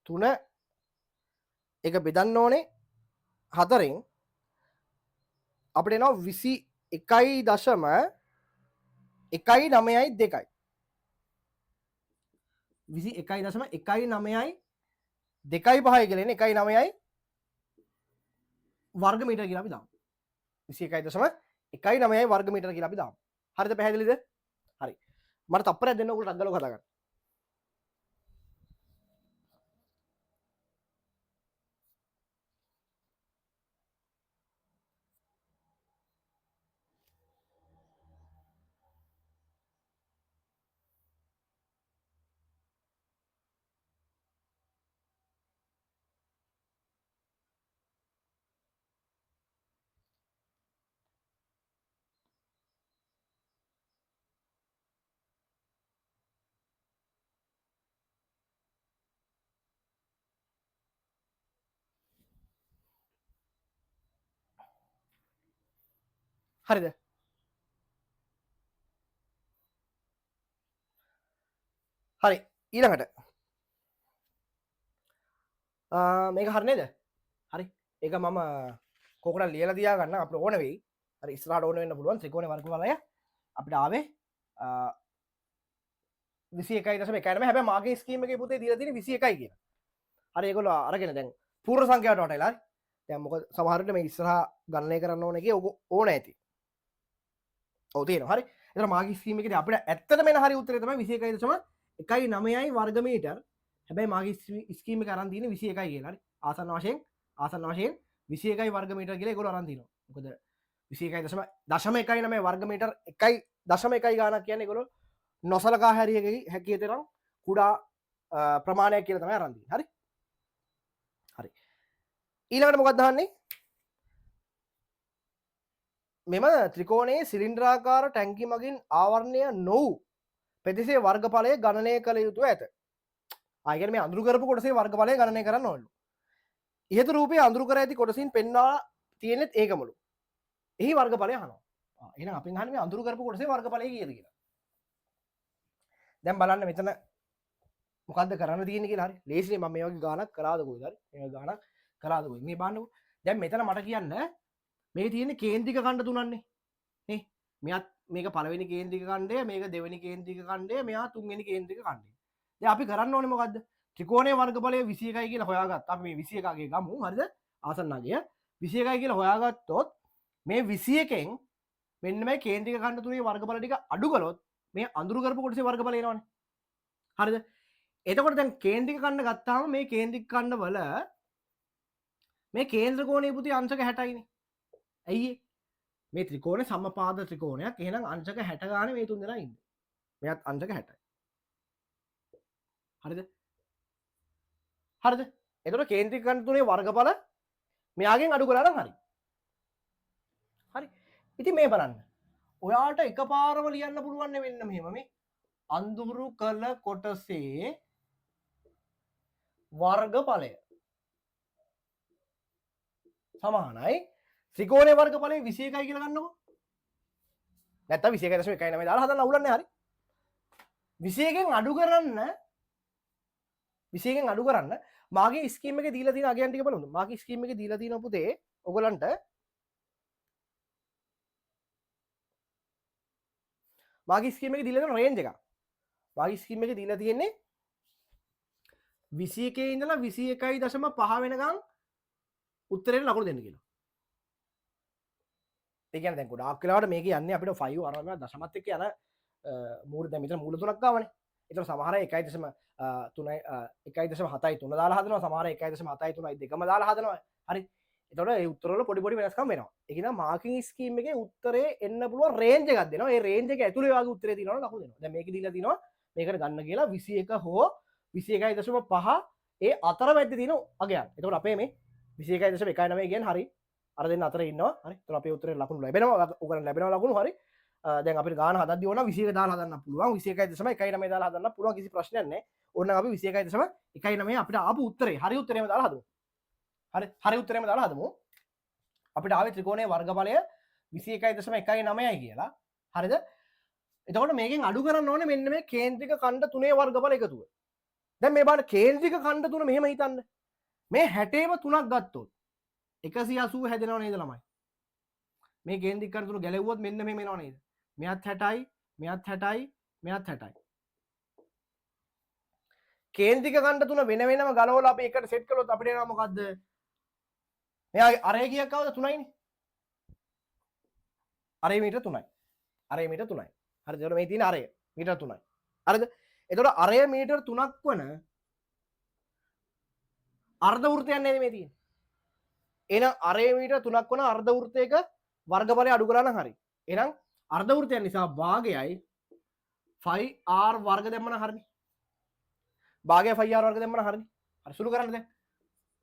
3 එක බෙදන්න ඕනේ 4න් අපිට එනවා 21.192යි 21.192යි 2.5 කියලා එන්නේ 1.9යි වර්ග මීටර කියලා අපි දාමු 21.1.9යි වර්ග මීටර කියලා අපි දාමු හරිද පැහැදිලිද හරි මට තප්පරයක් දෙන්න ඔයගොල්ලෝ ටක් ගාලා කතා කරන්න හරිද හරි ඊළඟට මේක හරි නේද හරි ඒක මම කෝකට ලියලා තියාගන්න අපිට ඕන වෙයි හරි ඉස්සරහට ඕන වෙන්න පුළුවන් ත්‍රිකෝණේ වර්ගඵලය අපිට ආවේ 21.1 හැබැයි මාගේ ස්කීම් එකේ පුතේ දීලා තියෙන්නේ 21යි කියලා හරි ඒගොල්ලෝ අරගෙන දැන් පූර්ණ සංඛ්‍යාවට වටේලා හරි දැන් මොකද සමහර විට මේ ඉස්සරහා ගණනය කරන්න ඕන එකේ ඕන ඇති ඔව් තියෙනවා හරි එතන මාගේ ස්කීම් එකේදී අපිට ඇත්තටම එන හරි උත්තරේ තමයි 21.1.9යි වර්ග මීටර හැබැයි මාගේ ස්කීම් එක අරන් තියෙන්නේ 21යි කියලා හරි ආසන්න වශයෙන් 21යි වර්ග මීටර කියලා ඒගොල්ලෝ අරන් තිනවා මොකද 21.1 වර්ග මීටර 1.1 ගානක් කියන්නේ ඒගොල්ලෝ නොසලකා හැකිය තරම් කුඩා ප්‍රමාණයක් කියලා තමයි අරන් තියෙන්නේ හරි හරි ඊළඟට මොකක්ද අහන්නේ? මෙම ත්‍රිකෝණයේ සිලින්ඩරාකාර ටැංකිය මගින් ආවරණය නොවූ පෙදෙසේ වර්ගඵලය ගණනය කළ යුතුව ඇත. ආ කියන්නේ මේ අඳුරු කරපු කොටසේ වර්ගඵලය ගණනය කරන්න ඕනලු. ඉහත රූපයේ අඳුරු කර ඇති කොටසින් පෙන්වා තියෙනෙත් ඒකමලු. එහි වර්ගඵලය අහනවා. එහෙනම් අපෙන් අහන්නේ මේ අඳුරු කරපු කොටසේ වර්ගඵලය කීයද කියලා. දැන් බලන්න මෙතන මොකද්ද කරන්න තියෙන්නේ කියලා. හරි. ලේසියෙන් මම මේ වගේ ගානක් කළාද කොයිද? හරි. මේ ගානක් කළාද කොයිද? මේ බලන්නකෝ. දැන් මෙතන මට කියන්න මේ තියෙන්නේ කේන්ද්‍රික ඛණ්ඩ තුනන්නේ. නේ? මෙයාත් මේක පළවෙනි කේන්ද්‍රික ඛණ්ඩය, මේක දෙවෙනි කේන්ද්‍රික ඛණ්ඩය, මෙයා තුන්වෙනි කේන්ද්‍රික ඛණ්ඩය. දැන් අපි කරන්න ඕනේ මොකද්ද? ත්‍රිකෝණයේ වර්ගඵලය 21යි කියලා හොයාගත්තා. අපි මේ 21ගේ ගමු. හරිද? ආසන්නගිය 21යි කියලා හොයාගත්තොත් මේ 21න් මෙන්න මේ කේන්ද්‍රික ඛණ්ඩ තුනේ වර්ගඵල ටික අඩු කළොත් මේ අඳුරු කරපු කොටසේ වර්ගඵල එනවනේ. හරිද? එතකොට දැන් කේන්ද්‍රික ඛණ්ඩ ගත්තාම මේ කේන්ද්‍රික ඛණ්ඩ වල මේ කේන්ද්‍ර කෝණයේ පුතේ අංශක 60යිනේ. ඇයි මේ ත්‍රිකෝණේ සමපාද ත්‍රිකෝණයක්. එහෙනම් අංශක 60 ගානේ මේ තුන් දෙනා ඉන්නේ. මෙයත් අංශක 60යි. හරිද? හරිද? එතකොට කේන්ද්‍රික ඛණ්ඩ තුනේ වර්ගඵල මෙයාගෙන් අඩු කළා නම් හරි. හරි. ඉතින් මේ බලන්න. ඔයාට එකපාරම ලියන්න පුළුවන් වෙන්න මෙහෙම මේ අඳුරු කළ කොටසේ වර්ගඵලය සමානයි ත්‍රිකෝණයේ වර්ගඵලය 21යි කියලා ගන්නකො. නැත්තම් 21.1 දාලා හදන්න අවුලක් නැහැ. හරි. 21න් අඩු කරන්න 21න් අඩු කරන්න මාගේ ස්කීම් එකේ දීලා තියෙන අගයන් ටික බලමු. මාගේ ස්කීම් එකේ දීලා තියෙන පුතේ ඔයගලන්ට මාගේ ස්කීම් එකේ දීලා තියෙන රේන්ජ් එක. මාගේ ස්කීම් එකේ දීලා තියෙන්නේ 21 ඉඳලා 21.5 වෙනකන් උත්තරේට ලකුණු දෙන්න කියලා. ඒ කියන්නේ දැන් ගොඩාක් වෙලාවට මේක යන්නේ අපිට 5 අරගෙන දශමත් එක්ක යන මූල දැන් මෙතන මූල තුනක් ගාවනේ. ඒතර සමහර 1.3 1.7යි 3 දාලා හදනවා. සමහර 1.7යි 3යි දෙකම දාලා හදනවා. හරි. එතකොට ඒ උත්තර වල පොඩි පොඩි වෙනස්කම් වෙනවා. ඒක නිසා මාකින් ස්කීම් එකේ උත්තරේ එන්න පුළුවන් රේන්ජ් එකක් දෙනවා. ඒ රේන්ජ් එක ඇතුලේ වාගේ උත්තරේ තියෙනවා නම් ලකුණු දෙනවා. දැන් මේක දීලා තිනවා මේකට ගන්න කියලා 21 හෝ 21.5 ඒ අතර මැද්දේ තියෙන අගයන්. එතකොට අපේ මේ 21.19 කියන්නේ හරි. අර දෙන්න අතර ඉන්නවා. හරි. එතකොට අපේ උත්තරේ ලකුණු ලැබෙනවා. උගලන් ලැබෙනවා ලකුණු. හරි. දැන් අපිට ගාන හදද්දී ඕන 21 දාලා හදන්න පුළුවන්. 21.19 දාලා හදන්න පුළුවන්. කිසි ප්‍රශ්නයක් නැහැ. ඕනනම් අපි 21.19 අපිට ආපු උත්තරේ හරි උත්තරේම දාලා හදමු. හරි. හරි උත්තරේම දාලා හදමු. අපිට ආවේ ත්‍රිකෝණයේ වර්ගඵලය 21.19යි කියලා. හරිද? එතකොට මේකෙන් අඩු කරන්න ඕනේ මෙන්න මේ කේන්ද්‍රික ඛණ්ඩ තුනේ වර්ගඵල එකතුව. දැන් මේ බලන්න කේන්ද්‍රික ඛණ්ඩ තුන මෙහෙම හිතන්න. මේ 60ේම තුනක් ගත්තොත් 180 හැදෙනව නේද ළමයි? මේ කේන්ද්‍රික ඛණ්ඩ තුන ගැලෙව්වොත් මෙන්න මෙහෙම එනව නේද? මෙයත් 60යි, මෙයත් 60යි, මෙයත් 60යි. කේන්ද්‍රික ඛණ්ඩ තුන වෙන වෙනම ගලවලා අපි එකට සෙට් කළොත් අපිට එනවා මොකද්ද? මෙයාගේ අරේ කීයක් આવද? 3යිනේ. අරේ මීටර 3යි. අරේ මීටර 3යි. හරිද? එතකොට මේ තියෙන අරේ මීටර 3යි. හරිද? එතකොට අරේ මීටර 3ක් වන අර්ධ වෘත්තයක් නේද මේ තියෙන්නේ. එහෙනම් අරේ මීටර 3ක් වන අර්ධ වෘත්තයක වර්ගඵලය අඩු කරා නම් හරි. එහෙනම් අර්ධ වෘත්තය නිසා භාගයයි 5r වර්ග දැම්මම හරිනේ. භාගයයි 5r වර්ග දැම්මම හරිනේ. හරි සුළු කරන්න දැන්.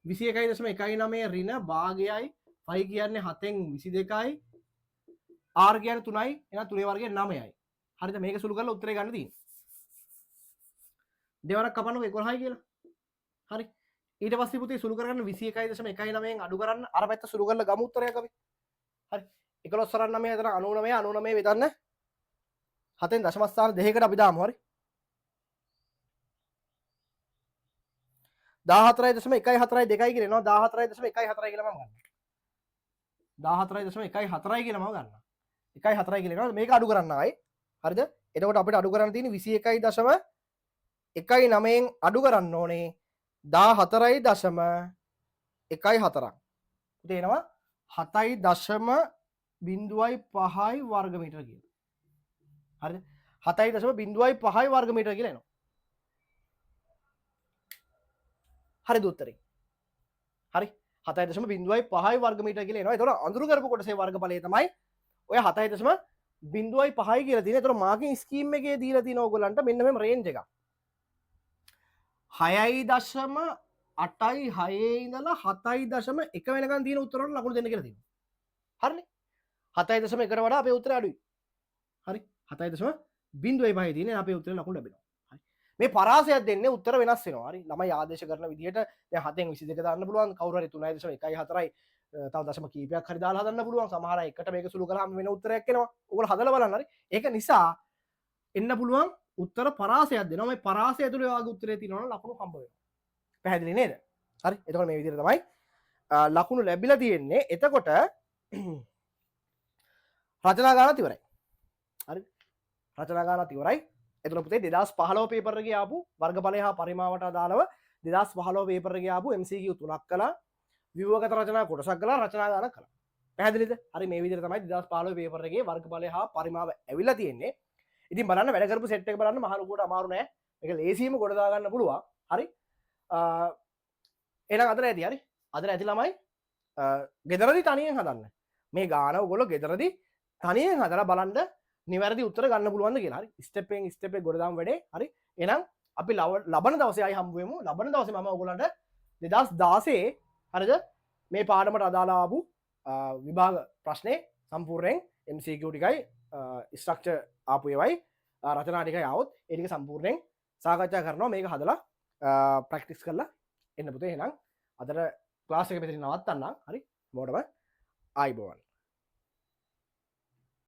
21.19 ඍණ භාගයයි 5 කියන්නේ 7න් 22යි r කියන්නේ 3යි එහෙනම් 3 වර්ගය 9යි. හරිද? මේක සුළු කරලා උත්තරේ ගන්න තියෙන්නේ. දෙවරක් කපන්නකො 11යි කියලා. හරි. ඊට පස්සේ පුතේ සුළු කරගන්න 21.19න් අඩු කරන්න අර පැත්ත සුළු කරලා ගමු උත්තරයක් අපි. හරි. 11 සරන් 9 එතන 99 වෙතන්න 7න් දශම ස්ථාන දෙකකට අපි දාමු. හරි. 14.14 2 කියලා එනවා. 14.14 කියලා මම ගන්නවා. 14.14 කියලා මම ගන්නවා. 1.4 කියලා එනවා. මේක අඩු කරන්න ආයි. හරිද? එතකොට අපිට අඩු කරන්න තියෙන්නේ 21.19න් අඩු කරන්න ඕනේ 14.14ක්. පුතේ එනවා 7.05 වර්ග මීටර කියලා. හරිද? 7.05 වර්ග මීටර කියලා එනවා. හරිද උත්තරේ? හරි. 7.05 වර්ග මීටර කියලා එනවා. ඒතකොට අඳුරු කරපු කොටසේ වර්ගඵලය තමයි ඔය 7.05 කියලා තියෙන. ඒතකොට මාකින් ස්කීම් එකේ දීලා තියෙන ඕගොල්ලන්ට මෙන්න මෙහෙම රේන්ජ් එකක්. 6.8 8.6 ඉඳලා 7.1 වෙනකන් තියෙන උත්තරවලට ලකුණු දෙන්න කියලා තියෙනවා. හරිනේ. 7.1කට වඩා අපේ උත්තරය අඩුයි. හරි. 7.05 තියෙන අපේ උත්තරේ ලකුණු ලැබෙනවා. හරි. මේ පරාසයක් දෙන්නේ උත්තර වෙනස් වෙනවා. හරි. ළමයි ආදේශ කරන විදිහට දැන් 7න් 22 දාන්න පුළුවන්. කවුරු හරි 3.14යි තව දශම කීපයක් හරි දාලා හදන්න පුළුවන්. සමහර අය එකට මේක සුළු කරාම වෙන උත්තරයක් එනවා. ඔයගොල්ලෝ හදලා බලන්න. හරි. ඒක නිසා එන්න පුළුවන් උත්තර පරාසයක් දෙනවා. මේ පරාසය ඇතුලේ වාගේ උත්තරේ තියෙනවා නම් ලකුණු හම්බ වෙනවා. පැහැදිලි නේද? හරි. එතකොට මේ විදිහට තමයි ලකුණු ලැබිලා තියෙන්නේ. එතකොට රචනා ගානත් ඉවරයි. හරි. රචනා ගානත් ඉවරයි. එතකොට පුතේ 2015 පේපර් එකේ ආපු වර්ගඵලය හා පරිමාවට අදාළව 2015 පේපර් එකේ ආපු MCQ 3ක් කළා. ව්‍යුහගත රචනා කොටසක් කළා, රචනා ගානක් කළා. පැහැදිලිද? හරි මේ විදිහට තමයි 2015 පේපර් එකේ වර්ගඵලය හා පරිමාව ඇවිල්ලා තියෙන්නේ. ඉතින් බලන්න වැඩ කරපු සෙට් එක බලන්න මහ ලොකුවට අමාරු නෑ. මේක ලේසියෙම ගොඩ දා ගන්න පුළුවන්. හරි. එහෙනම් අදට ඇති. හරි. අදට ඇති ළමයි ගෙදරදී තනියෙන් හදන්න. මේ ගාන ඔයගොල්ලෝ ගෙදරදී තනියෙන් හදලා බලන්න නිවැරදි උත්තර ගන්න පුළුවන්ද කියලා. හරි. ස්ටෙප් එකෙන් ස්ටෙප් එක ගොඩ දාමු වැඩේ. හරි. එහෙනම් අපි ලබන දවසේ ආයි හම්බ වෙමු. ලබන දවසේ මම ඔයගොල්ලන්ට 2016 හරිද මේ පාඩමට අදාළ ආපු විභාග ප්‍රශ්නේ සම්පූර්ණයෙන් MCQ ටිකයි ස්ට්‍රක්චර් ආපු ඒවයි රචනා ටිකයි આવොත් ඒ ටික සම්පූර්ණයෙන් සාකච්ඡා කරනවා. මේක හදලා ප්‍රැක්ටිස් කරලා එන්න පුතේ. එහෙනම් අදට ක්ලාස් එක මෙතන නවත්තන්නම්. හරි. මොකටද ආයිබෝවන්.